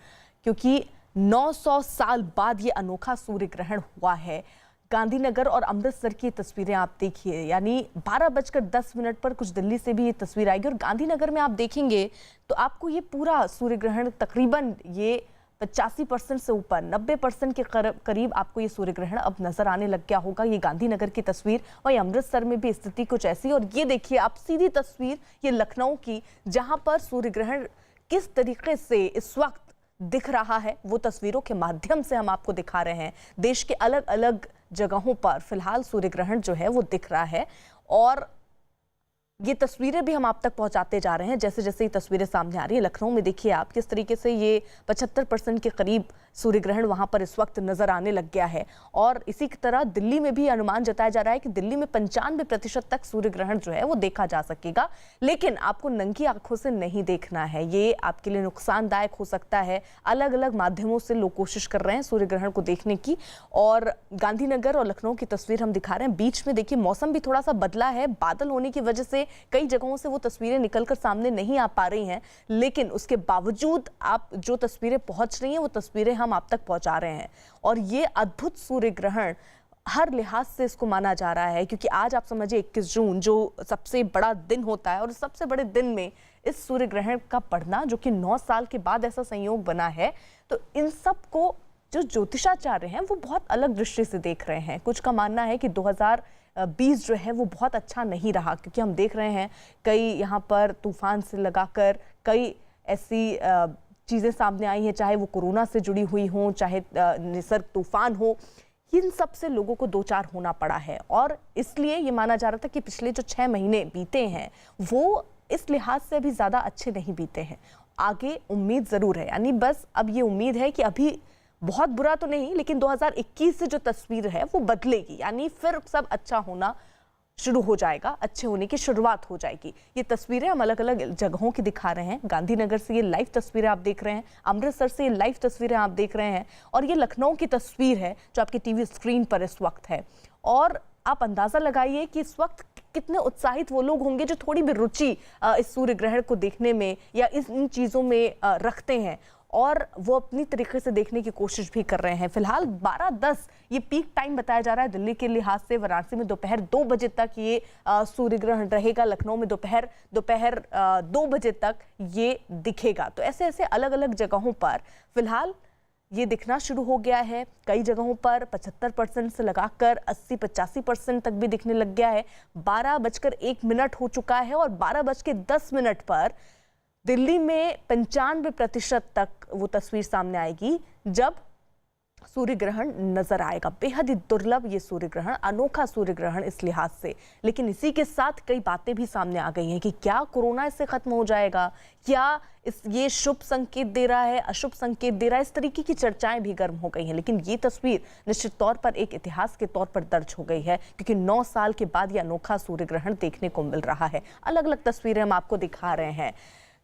क्योंकि 900 साल बाद ये अनोखा सूर्य ग्रहण हुआ है। गांधीनगर और अमृतसर की तस्वीरें आप देखिए, यानी 12:10 पर कुछ दिल्ली से भी ये तस्वीर आएगी, और गांधीनगर में आप देखेंगे तो आपको ये पूरा सूर्य ग्रहण तकरीबन ये 85% से ऊपर 90% के करीब आपको ये सूर्य ग्रहण अब नजर आने लग गया होगा। ये गांधीनगर की तस्वीर, वहीं अमृतसर में भी स्थिति कुछ ऐसी। और ये देखिए आप सीधी तस्वीर ये लखनऊ की, जहां पर सूर्य ग्रहण किस तरीके से इस वक्त दिख रहा है वो तस्वीरों के माध्यम से हम आपको दिखा रहे हैं। देश के अलग अलग जगहों पर फिलहाल सूर्य ग्रहण जो है वो दिख रहा है, और ये तस्वीरें भी हम आप तक पहुंचाते जा रहे हैं जैसे जैसे ये तस्वीरें सामने आ रही है। लखनऊ में देखिए आप किस तरीके से ये 75% के करीब सूर्य ग्रहण वहां पर इस वक्त नजर आने लग गया है। और इसी की तरह दिल्ली में भी अनुमान जताया जा रहा है कि दिल्ली में 95% तक सूर्य ग्रहण जो है वो देखा जा सकेगा। लेकिन आपको नंगी आंखों से नहीं देखना है, ये आपके लिए नुकसानदायक हो सकता है। अलग अलग माध्यमों से लोग कोशिश कर रहे हैं सूर्य ग्रहण को देखने की, और गांधीनगर और लखनऊ की तस्वीर हम दिखा रहे हैं। बीच में देखिए मौसम भी थोड़ा सा बदला है, बादल होने की वजह से कई जगहों से वो तस्वीरें निकलकर सामने नहीं आ पा रही हैं, लेकिन उसके बावजूद आप जो तस्वीरें पहुंच रही हैं वो तस्वीरें हम आप तक पहुंचा रहे हैं। और ये अद्भुत सूर्य ग्रहण हर लिहाज से इसको माना जा रहा है, क्योंकि आज आप समझिए 21 जून जो सबसे बड़ा दिन होता है, और सबसे बड़े दिन में इस सूर्य ग्रहण का पड़ना, जो कि 9 साल के बाद ऐसा संयोग बना है, तो इन सब को जो ज्योतिषाचार्य हैं वो बहुत अलग दृष्टि से देख रहे हैं। कुछ का मानना है कि 2020 जो है वो बहुत अच्छा नहीं रहा, क्योंकि हम देख रहे हैं कई यहाँ पर तूफान से लगाकर कई ऐसी चीज़ें सामने आई हैं, चाहे वो कोरोना से जुड़ी हुई हों, चाहे निसर्ग तूफान हो, इन सब से लोगों को दो चार होना पड़ा है। और इसलिए ये माना जा रहा था कि पिछले जो 6 महीने बीते हैं वो इस लिहाज से अभी ज़्यादा अच्छे नहीं बीते हैं। आगे उम्मीद ज़रूर है, यानी बस अब ये उम्मीद है कि अभी बहुत बुरा तो नहीं, लेकिन 2021 से जो तस्वीर है वो बदलेगी, यानी फिर सब अच्छा होना शुरू हो जाएगा, अच्छे होने की शुरुआत हो जाएगी। ये तस्वीरें हम अलग अलग जगहों की दिखा रहे हैं। गांधीनगर से ये लाइव तस्वीरें आप देख रहे हैं, अमृतसर से ये लाइव तस्वीरें आप देख रहे हैं, और ये लखनऊ की तस्वीर है जो आपकी टीवी स्क्रीन पर इस वक्त है। और आप अंदाज़ा लगाइए कि इस वक्त कितने उत्साहित वो लोग होंगे जो थोड़ी भी रुचि इस सूर्य ग्रहण को देखने में या इन चीज़ों में रखते हैं और वो अपनी तरीके से देखने की कोशिश भी कर रहे हैं। फिलहाल 12:10 ये पीक टाइम बताया जा रहा है दिल्ली के लिहाज से। वाराणसी में दोपहर 2 बजे तक ये सूर्य ग्रहण रहेगा। लखनऊ में दोपहर 2 बजे तक ये दिखेगा। तो ऐसे ऐसे अलग अलग जगहों पर फिलहाल ये दिखना शुरू हो गया है। कई जगहों पर 75% से लगाकर 80-85% तक भी दिखने लग गया है। 12:01 हो चुका है और 12:10 पर दिल्ली में 95% तक वो तस्वीर सामने आएगी जब सूर्य ग्रहण नजर आएगा। बेहद ही दुर्लभ ये सूर्य ग्रहण, अनोखा सूर्य ग्रहण इस लिहाज से। लेकिन इसी के साथ कई बातें भी सामने आ गई हैं कि क्या कोरोना इससे खत्म हो जाएगा, क्या ये शुभ संकेत दे रहा है, अशुभ संकेत दे रहा है, इस तरीके की चर्चाएं भी गर्म हो गई हैं। लेकिन ये तस्वीर निश्चित तौर पर एक इतिहास के तौर पर दर्ज हो गई है क्योंकि 9 साल के बाद ये अनोखा सूर्य ग्रहण देखने को मिल रहा है। अलग अलग तस्वीरें हम आपको दिखा रहे हैं।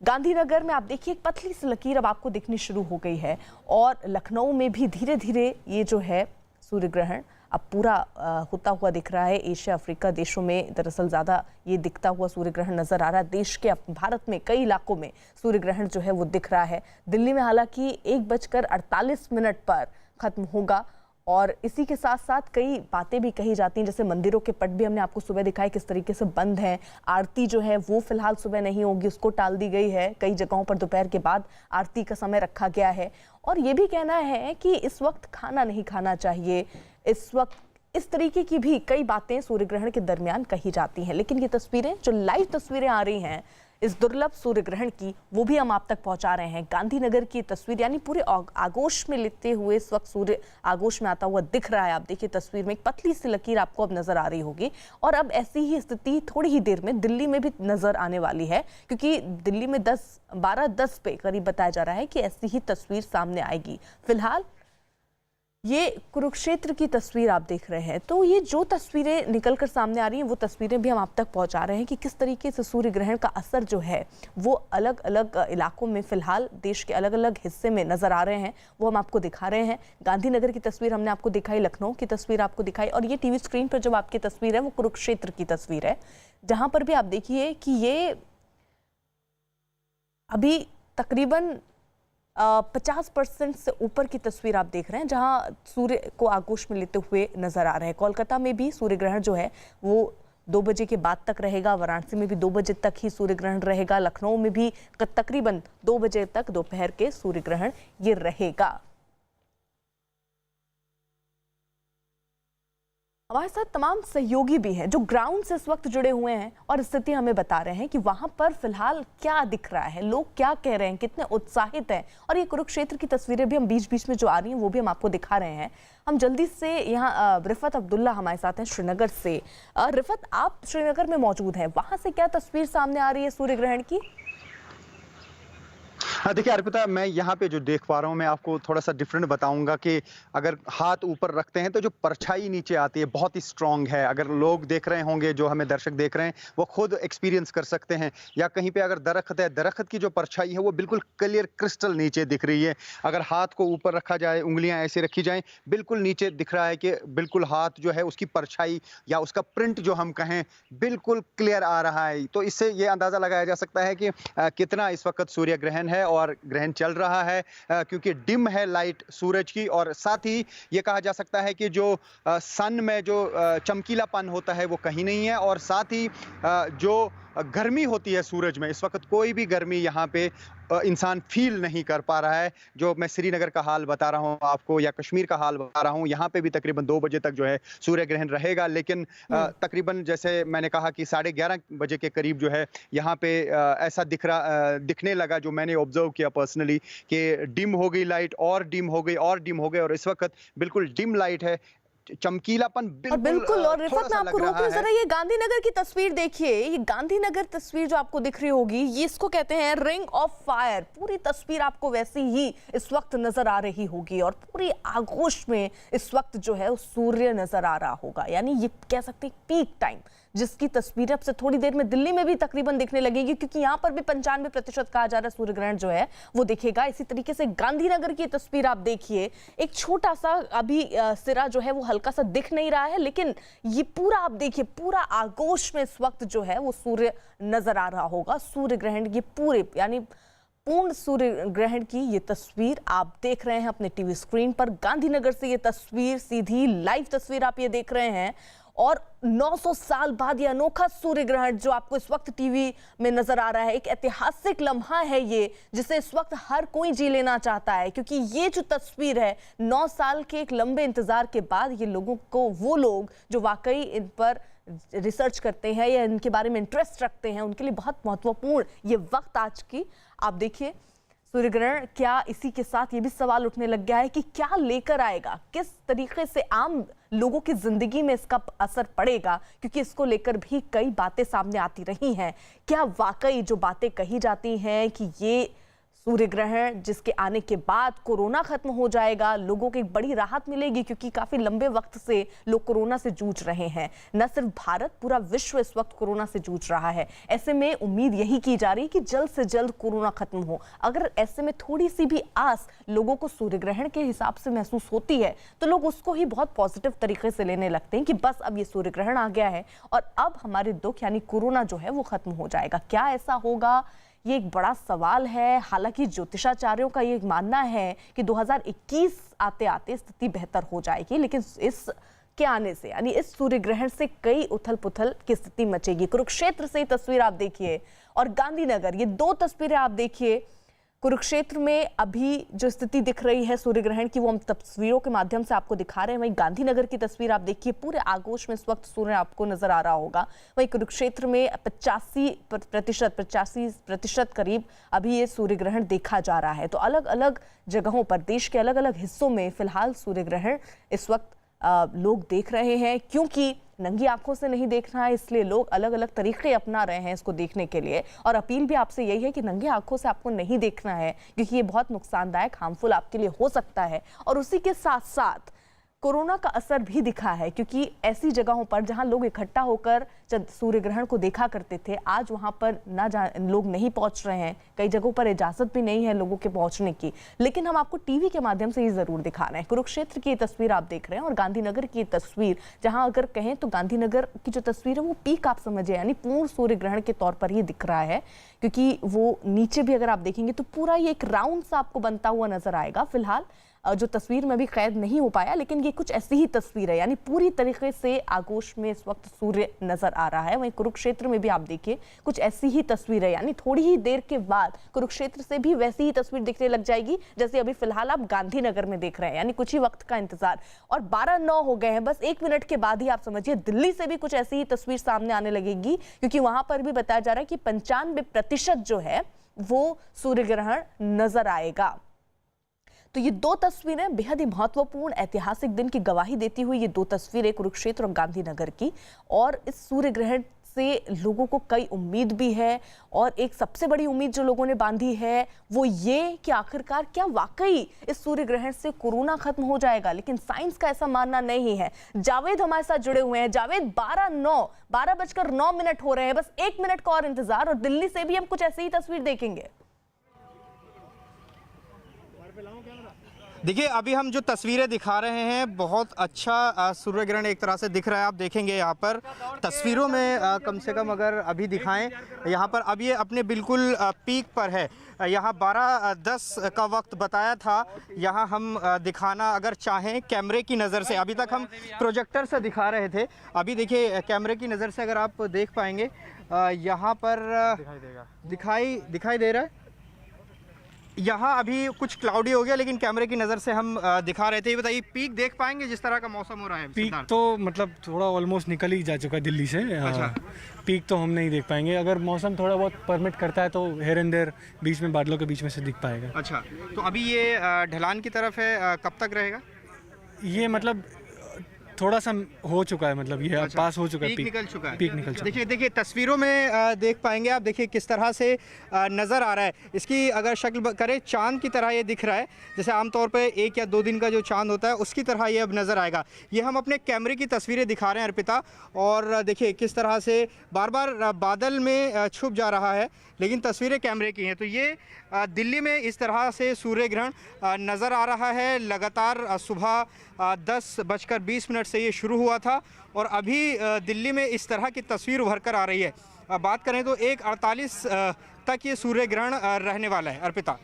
गांधीनगर में आप देखिए एक पतली सी लकीर अब आपको दिखनी शुरू हो गई है और लखनऊ में भी धीरे धीरे ये जो है सूर्य ग्रहण अब पूरा होता हुआ दिख रहा है। एशिया अफ्रीका देशों में दरअसल ज़्यादा ये दिखता हुआ सूर्य ग्रहण नज़र आ रहा है। देश के भारत में कई इलाकों में सूर्य ग्रहण जो है वो दिख रहा है। दिल्ली में हालांकि 1:48 पर ख़त्म होगा और इसी के साथ साथ कई बातें भी कही जाती हैं, जैसे मंदिरों के पट भी हमने आपको सुबह दिखाए किस तरीके से बंद हैं। आरती जो है वो फिलहाल सुबह नहीं होगी, उसको टाल दी गई है। कई जगहों पर दोपहर के बाद आरती का समय रखा गया है और ये भी कहना है कि इस वक्त खाना नहीं खाना चाहिए। इस वक्त इस तरीके की भी कई बातें सूर्य ग्रहण के दरमियान कही जाती हैं। लेकिन ये तस्वीरें जो लाइव तस्वीरें आ रही हैं इस दुर्लभ सूर्य ग्रहण की, वो भी हम आप तक पहुंचा रहे हैं। गांधीनगर की तस्वीर यानी पूरे आगोश में लेते हुए इस वक्त सूर्य आगोश में आता हुआ दिख रहा है। आप देखिए तस्वीर में एक पतली सी लकीर आपको अब नजर आ रही होगी और अब ऐसी ही स्थिति थोड़ी ही देर में दिल्ली में भी नजर आने वाली है क्योंकि दिल्ली में 12:10 पे करीब बताया जा रहा है कि ऐसी ही तस्वीर सामने आएगी। फिलहाल ये कुरुक्षेत्र की तस्वीर आप देख रहे हैं, तो ये जो तस्वीरें निकलकर सामने आ रही हैं वो तस्वीरें भी हम आप तक पहुंचा रहे हैं कि किस तरीके से सूर्य ग्रहण का असर जो है वो अलग अलग इलाकों में फिलहाल देश के अलग अलग हिस्से में नजर आ रहे हैं, वो हम आपको दिखा रहे हैं। गांधीनगर की तस्वीर हमने आपको दिखाई, लखनऊ की तस्वीर आपको दिखाई और ये टीवी स्क्रीन पर जो आपकी तस्वीर है वो कुरुक्षेत्र की तस्वीर है, जहां पर भी आप देखिए कि ये अभी तकरीबन 50% से ऊपर की तस्वीर आप देख रहे हैं जहां सूर्य को आगोश में लेते हुए नजर आ रहे हैं। कोलकाता में भी सूर्य ग्रहण जो है वो 2 बजे के बाद तक रहेगा। वाराणसी में भी 2 बजे तक ही सूर्य ग्रहण रहेगा। लखनऊ में भी तकरीबन 2 बजे तक दोपहर के सूर्य ग्रहण ये रहेगा। हमारे साथ तमाम सहयोगी भी हैं जो ग्राउंड से इस वक्त जुड़े हुए हैं और स्थिति हमें बता रहे हैं कि वहां पर फिलहाल क्या दिख रहा है, लोग क्या कह रहे हैं, कितने उत्साहित हैं। और ये कुरुक्षेत्र की तस्वीरें भी हम बीच बीच में जो आ रही हैं वो भी हम आपको दिखा रहे हैं। हम जल्दी से यहाँ रिफत अब्दुल्ला हमारे साथ हैं श्रीनगर से। रिफत, आप श्रीनगर में मौजूद हैं, वहां से क्या तस्वीर सामने आ रही है सूर्य ग्रहण की? देखिए अर्पिता, मैं यहाँ पे जो देख पा रहा हूँ मैं आपको थोड़ा सा डिफरेंट बताऊंगा कि अगर हाथ ऊपर रखते हैं तो जो परछाई नीचे आती है बहुत ही स्ट्रांग है। अगर लोग देख रहे होंगे, जो हमें दर्शक देख रहे हैं, वो खुद एक्सपीरियंस कर सकते हैं। या कहीं पे अगर दरख्त है, दरख्त की जो परछाई है वो बिल्कुल क्लियर क्रिस्टल नीचे दिख रही है। अगर हाथ को ऊपर रखा जाए, उंगलियां ऐसे रखी जाएं, बिल्कुल नीचे दिख रहा है कि बिल्कुल हाथ जो है उसकी परछाई या उसका प्रिंट जो हम कहें बिल्कुल क्लियर आ रहा है। तो इससे ये अंदाजा लगाया जा सकता है कि कितना इस वक्त सूर्य ग्रहण है और ग्रहण चल रहा है, क्योंकि डिम है लाइट सूरज की। और साथ ही ये कहा जा सकता है कि जो सन में जो चमकीलापन होता है वो कहीं नहीं है। और साथ ही जो गर्मी होती है सूरज में, इस वक्त कोई भी गर्मी यहाँ पे इंसान फील नहीं कर पा रहा है। जो मैं श्रीनगर का हाल बता रहा हूँ आपको या कश्मीर का हाल बता रहा हूँ, यहाँ पे भी तकरीबन 2 बजे तक जो है सूर्य ग्रहण रहेगा। लेकिन तकरीबन जैसे मैंने कहा कि 11:30 बजे के करीब जो है यहाँ पे ऐसा दिखने लगा, जो मैंने ऑब्जर्व किया पर्सनली, कि डिम हो गई लाइट और डिम हो गई और डिम हो गई और इस वक्त बिल्कुल डिम लाइट है। चमकीलापन बिल्कुल। और रिफत, मैं आपको रोक रही जरा, ये गांधीनगर की तस्वीर देखिए। ये गांधीनगर तस्वीर जो आपको दिख रही होगी, ये इसको कहते हैं रिंग ऑफ फायर। पूरी तस्वीर आपको वैसी ही इस वक्त नजर आ रही होगी और पूरी आगोश में इस वक्त जो है सूर्य नजर आ रहा होगा। यानी ये कह सकते हैं पीक टाइम, जिसकी तस्वीरें अब से थोड़ी देर में दिल्ली में भी तकरीबन दिखने लगेगी, क्योंकि यहाँ पर भी 95% कहा जा रहा है सूर्य ग्रहण जो है वो दिखेगा। इसी तरीके से गांधीनगर की तस्वीर आप देखिए, एक छोटा सा अभी सिरा जो है वो हल्का सा दिख नहीं रहा है, लेकिन ये पूरा आप देखिए, पूरा आगोश में इस वक्त जो है वो सूर्य नजर आ रहा होगा। सूर्य ग्रहण ये पूरे यानी पूर्ण सूर्य ग्रहण की ये तस्वीर आप देख रहे हैं अपने टीवी स्क्रीन पर। गांधीनगर से ये तस्वीर, सीधी लाइव तस्वीर आप ये देख रहे हैं। और 900 साल बाद ये अनोखा सूर्य ग्रहण जो आपको इस वक्त टीवी में नजर आ रहा है, एक ऐतिहासिक लम्हा है ये, जिसे इस वक्त हर कोई जी लेना चाहता है। क्योंकि ये जो तस्वीर है 9 साल के एक लंबे इंतजार के बाद, ये लोगों को, वो लोग जो वाकई इन पर रिसर्च करते हैं या इनके बारे में इंटरेस्ट रखते हैं, उनके लिए बहुत महत्वपूर्ण ये वक्त आज की। आप देखिए सूर्य ग्रहण, क्या इसी के साथ ये भी सवाल उठने लग गया है कि क्या लेकर आएगा, किस तरीके से आम लोगों की जिंदगी में इसका असर पड़ेगा, क्योंकि इसको लेकर भी कई बातें सामने आती रही हैं। क्या वाकई जो बातें कही जाती हैं कि ये सूर्य ग्रहण जिसके आने के बाद कोरोना खत्म हो जाएगा, लोगों को एक बड़ी राहत मिलेगी, क्योंकि काफी लंबे वक्त से लोग कोरोना से जूझ रहे हैं। न सिर्फ भारत, पूरा विश्व इस वक्त कोरोना से जूझ रहा है। ऐसे में उम्मीद यही की जा रही है कि जल्द से जल्द कोरोना खत्म हो। अगर ऐसे में थोड़ी सी भी आस लोगों को सूर्य ग्रहण के हिसाब से महसूस होती है, तो लोग उसको ही बहुत पॉजिटिव तरीके से लेने लगते हैं कि बस अब ये सूर्य ग्रहण आ गया है और अब हमारे दुख यानी कोरोना जो है वो खत्म हो जाएगा। क्या ऐसा होगा, ये एक बड़ा सवाल है। हालांकि ज्योतिषाचार्यों का ये मानना है कि 2021 आते आते स्थिति बेहतर हो जाएगी, लेकिन इस के आने से यानी इस सूर्य ग्रहण से कई उथल पुथल की स्थिति मचेगी। कुरुक्षेत्र से तस्वीर आप देखिए और गांधीनगर, ये 2 तस्वीरें आप देखिए। कुरुक्षेत्र में अभी जो स्थिति दिख रही है सूर्य ग्रहण की, वो हम तस्वीरों के माध्यम से आपको दिखा रहे हैं। वहीं गांधीनगर की तस्वीर आप देखिए, पूरे आगोश में इस वक्त सूर्य आपको नजर आ रहा होगा। वहीं कुरुक्षेत्र में 85% करीब अभी ये सूर्य ग्रहण देखा जा रहा है। तो अलग अलग जगहों पर, देश के अलग अलग हिस्सों में फिलहाल सूर्य ग्रहण इस वक्त लोग देख रहे हैं। क्योंकि नंगी आंखों से नहीं देखना है, इसलिए लोग अलग अलग तरीके अपना रहे हैं इसको देखने के लिए। और अपील भी आपसे यही है कि नंगी आंखों से आपको नहीं देखना है, क्योंकि ये बहुत नुकसानदायक, हार्मफुल आपके लिए हो सकता है। और उसी के साथ साथ कोरोना का असर भी दिखा है, क्योंकि ऐसी जगहों पर जहां लोग इकट्ठा होकर जब सूर्य ग्रहण को देखा करते थे, आज वहां पर लोग नहीं पहुंच रहे हैं। कई जगहों पर इजाजत भी नहीं है लोगों के पहुंचने की, लेकिन हम आपको टीवी के माध्यम से ये जरूर दिखा रहे हैं। कुरुक्षेत्र की तस्वीर आप देख रहे हैं और गांधीनगर की तस्वीर, जहां अगर कहें तो गांधीनगर की जो तस्वीर है वो पीक आप समझिए, यानी पूर्ण सूर्य ग्रहण के तौर पर ही दिख रहा है। क्योंकि वो नीचे भी अगर आप देखेंगे तो पूरा ये एक राउंड सा आपको बनता हुआ नजर आएगा। फिलहाल जो तस्वीर में भी कैद नहीं हो पाया, लेकिन ये कुछ ऐसी ही तस्वीर है, यानी पूरी तरीके से आगोश में इस वक्त सूर्य नजर आ रहा है। वहीं कुरुक्षेत्र में भी आप देखिए कुछ ऐसी ही तस्वीर है, यानी थोड़ी ही देर के बाद कुरुक्षेत्र से भी वैसी ही तस्वीर दिखने लग जाएगी जैसे अभी फिलहाल आप गांधीनगर में देख रहे हैं। यानी कुछ ही वक्त का इंतजार, और 12:09 हो गए हैं। बस 1 मिनट के बाद ही आप समझिए दिल्ली से भी कुछ ऐसी ही तस्वीर सामने आने लगेगी, क्योंकि वहां पर भी बताया जा रहा है कि 95% जो है वो सूर्य ग्रहण नजर आएगा। तो ये 2 तस्वीरें बेहद ही महत्वपूर्ण ऐतिहासिक दिन की गवाही देती हुई ये 2 तस्वीरें कुरुक्षेत्र और गांधीनगर की। और इस सूर्य ग्रहण से लोगों को कई उम्मीद भी है, और एक सबसे बड़ी उम्मीद जो लोगों ने बांधी है वो ये कि आखिरकार क्या वाकई इस सूर्य ग्रहण से कोरोना खत्म हो जाएगा। लेकिन साइंस का ऐसा मानना नहीं है। जावेद हमारे साथ जुड़े हुए हैं। जावेद, 12:09 हो रहे हैं, बस 1 मिनट का और इंतजार, और दिल्ली से भी हम कुछ ऐसी ही तस्वीर देखेंगे। देखिए, अभी हम जो तस्वीरें दिखा रहे हैं, बहुत अच्छा सूर्य ग्रहण एक तरह से दिख रहा है। आप देखेंगे यहाँ पर तस्वीरों में कम से कम अगर अभी दिखाएं, यहाँ पर अब ये अपने बिल्कुल पीक पर है। यहाँ 12:10 का वक्त बताया था। यहाँ हम दिखाना अगर चाहें कैमरे की नज़र से, अभी तक हम प्रोजेक्टर से दिखा रहे थे, अभी देखिए कैमरे की नज़र से अगर आप देख पाएंगे, यहाँ पर दिखाई दे रहा है। यहाँ अभी कुछ क्लाउडी हो गया, लेकिन कैमरे की नज़र से हम दिखा रहे थे। ये बताइए, पीक देख पाएंगे जिस तरह का मौसम हो रहा है? पीक तो मतलब थोड़ा ऑलमोस्ट निकल ही जा चुका है दिल्ली से। अच्छा। पीक तो हम नहीं देख पाएंगे। अगर मौसम थोड़ा बहुत परमिट करता है तो हेयर एंड देयर बीच में, बादलों के बीच में से दिख पाएगा। अच्छा, तो अभी ये ढलान की तरफ है, कब तक रहेगा ये? मतलब थोड़ा सा हो चुका है, मतलब ये अच्छा, पास हो चुका है, पीक निकल चुका है। पीक निकल चुका है। देखिए तस्वीरों में देख पाएंगे आप, देखिए किस तरह से नज़र आ रहा है। इसकी अगर शक्ल करें, चांद की तरह ये दिख रहा है, जैसे आमतौर पे 1 या 2 दिन का जो चांद होता है उसकी तरह ये अब नज़र आएगा। ये हम अपने कैमरे की तस्वीरें दिखा रहे हैं अर्पिता, और देखिए किस तरह से बार बार बादल में छुप जा रहा है, लेकिन तस्वीरें कैमरे की हैं। तो ये दिल्ली में इस तरह से सूर्य ग्रहण नज़र आ रहा है। लगातार सुबह 10:20 से ये शुरू हुआ था और अभी दिल्ली में इस तरह की तस्वीर उभर कर आ रही है। बात करें तो 1:48 तक ये सूर्य ग्रहण रहने वाला है। अर्पिता,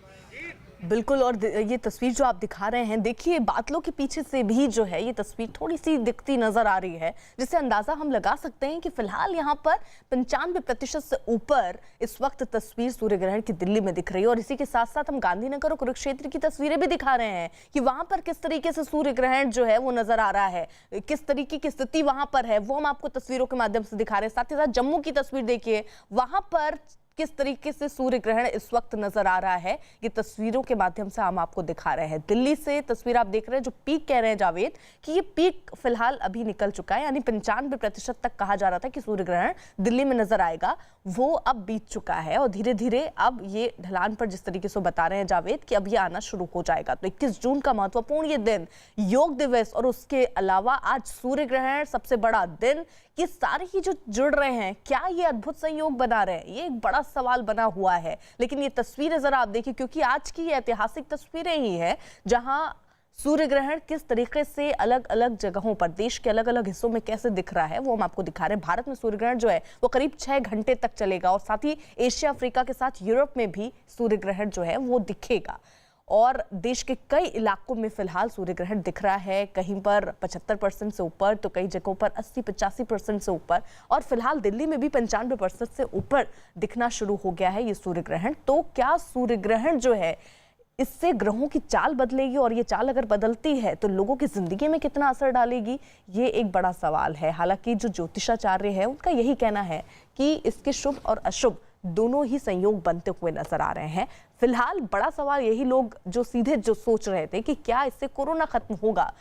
बिल्कुल, और ये तस्वीर जो आप दिखा रहे हैं, देखिए बादलों के पीछे से भी जो है ये तस्वीर थोड़ी सी दिखती नजर आ रही है, जिससे अंदाजा हम लगा सकते हैं कि फिलहाल यहाँ पर 95% से ऊपर इस वक्त तस्वीर सूर्य ग्रहण की दिल्ली में दिख रही है। और इसी के साथ साथ हम गांधीनगर और कुरुक्षेत्र की तस्वीरें भी दिखा रहे हैं कि वहां पर किस तरीके से सूर्य ग्रहण जो है वो नजर आ रहा है, किस तरीके की स्थिति वहां पर है, वो हम आपको तस्वीरों के माध्यम से दिखा रहे हैं। साथ ही साथ जम्मू की तस्वीर देखिए, वहां पर किस तरीके से सूर्य ग्रहण इस वक्त नजर आ रहा है, ये तस्वीरों के माध्यम से हम आपको दिखा रहे हैं। दिल्ली से तस्वीर आप देख रहे हैं, जो पीक कह रहे हैं जावेद कि ये पीक फिलहाल अभी निकल चुका है, यानी 95% तक कहा जा रहा था कि सूर्य ग्रहण दिल्ली में नजर आएगा, वो अब बीत चुका है। और धीरे धीरे अब ये ढलान पर जिस तरीके से बता रहे हैं जावेद कि अब ये आना शुरू हो जाएगा। तो 21 जून का महत्वपूर्ण ये दिन, योग दिवस, और उसके अलावा आज सूर्य ग्रहण, सबसे बड़ा दिन, ये सारे ही जो जुड़ रहे हैं, क्या ये अद्भुत संयोग बना रहे हैं, ये एक बड़ा सवाल बना हुआ है। लेकिन ये तस्वीरें जरा आप देखिए, क्योंकि आज की ये ऐतिहासिक तस्वीरें ही है जहां सूर्य ग्रहण किस तरीके से अलग अलग जगहों पर, देश के अलग अलग हिस्सों में कैसे दिख रहा है, वो हम आपको दिखा रहे हैं। भारत में सूर्य ग्रहण जो है वो करीब 6 घंटे तक चलेगा, और साथ ही एशिया, अफ्रीका के साथ यूरोप में भी सूर्य ग्रहण जो है वो दिखेगा। और देश के कई इलाकों में फिलहाल सूर्य ग्रहण दिख रहा है, कहीं पर 75% से ऊपर, तो कई जगहों पर 80-85% से ऊपर, और फिलहाल दिल्ली में भी 95% से ऊपर दिखना शुरू हो गया है ये सूर्य ग्रहण। तो क्या सूर्य ग्रहण जो है इससे ग्रहों की चाल बदलेगी, और ये चाल अगर बदलती है तो लोगों की जिंदगी में कितना असर डालेगी, ये एक बड़ा सवाल है। हालांकि जो ज्योतिषाचार्य है उनका यही कहना है कि इसके शुभ और अशुभ दोनों ही संयोग बनते हुए नजर आ रहे हैं। फिलहाल बड़ा सवाल यही लोग जो सीधे जो सोच रहे थे कि क्या इससे कोरोना खत्म होगा,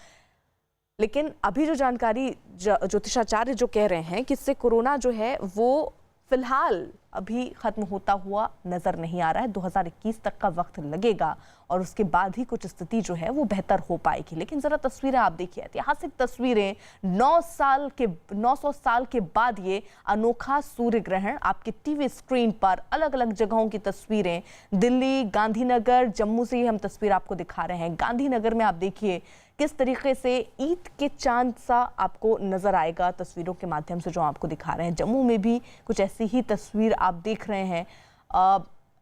लेकिन अभी जो जानकारी ज्योतिषाचार्य जो कह रहे हैं कि इससे कोरोना जो है वो फिलहाल अभी खत्म होता हुआ नजर नहीं आ रहा है। 2021 तक का वक्त लगेगा और उसके बाद ही कुछ स्थिति जो है वो बेहतर हो पाएगी। लेकिन जरा तस्वीरें आप देखिए, ऐतिहासिक तस्वीरें, 900 साल के बाद ये अनोखा सूर्य ग्रहण आपके टीवी स्क्रीन पर, अलग अलग जगहों की तस्वीरें, दिल्ली, गांधीनगर, जम्मू से हम तस्वीर आपको दिखा रहे हैं। गांधीनगर में आप देखिए किस तरीके से ईद के चांद सा आपको नजर आएगा तस्वीरों के माध्यम से जो आपको दिखा रहे हैं। जम्मू में भी कुछ ऐसी ही तस्वीर आप देख रहे हैं।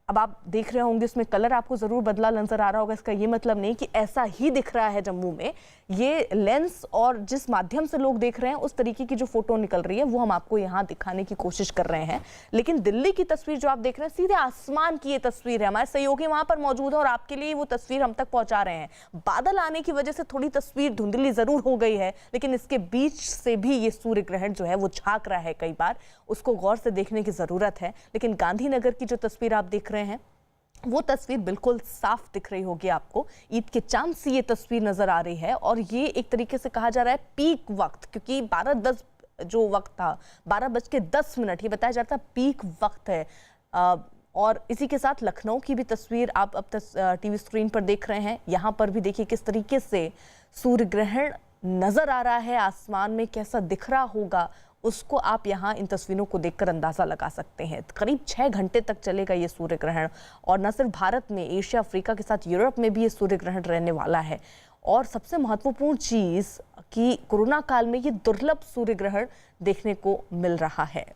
अब आप देख रहे होंगे इसमें कलर आपको जरूर बदला नजर आ रहा होगा, इसका ये मतलब नहीं कि ऐसा ही दिख रहा है जम्मू में। ये लेंस और जिस माध्यम से लोग देख रहे हैं उस तरीके की जो फोटो निकल रही है वो हम आपको यहाँ दिखाने की कोशिश कर रहे हैं। लेकिन दिल्ली की तस्वीर जो आप देख रहे हैं, सीधे आसमान की ये तस्वीर है। हमारे सहयोगी वहां पर मौजूद है और आपके लिए वो तस्वीर हम तक पहुंचा रहे हैं। बादल आने की वजह से थोड़ी तस्वीर धुंधली जरूर हो गई है, लेकिन इसके बीच से भी ये सूर्य ग्रहण जो है वो झांक रहा है कई बार, उसको गौर से देखने की जरूरत है। लेकिन गांधीनगर की जो तस्वीर आप देख रहे हैं वो तस्वीर बिल्कुल साफ दिख रही होगी आपको। ईद के चांद सी ये तस्वीर नजर आ रही है, और ये एक तरीके से कहा जा रहा है पीक वक्त, क्योंकि 12:10 जो वक्त था, 12:10 ये बताया जाता है पीक वक्त है। और इसी के साथ लखनऊ की भी तस्वीर आप अब टीवी स्क्रीन पर देख रहे हैं। यहाँ पर भी देखिए किस तरीके से सूर्य ग्रहण नजर आ रहा है, आसमान में कैसा दिख रहा होगा उसको आप यहाँ इन तस्वीरों को देखकर अंदाजा लगा सकते हैं। करीब 6 घंटे तक चलेगा ये सूर्य ग्रहण, और न सिर्फ भारत में, एशिया, अफ्रीका के साथ यूरोप में भी ये सूर्य ग्रहण रहने वाला है। और सबसे महत्वपूर्ण चीज कि कोरोना काल में ये दुर्लभ सूर्य ग्रहण देखने को मिल रहा है।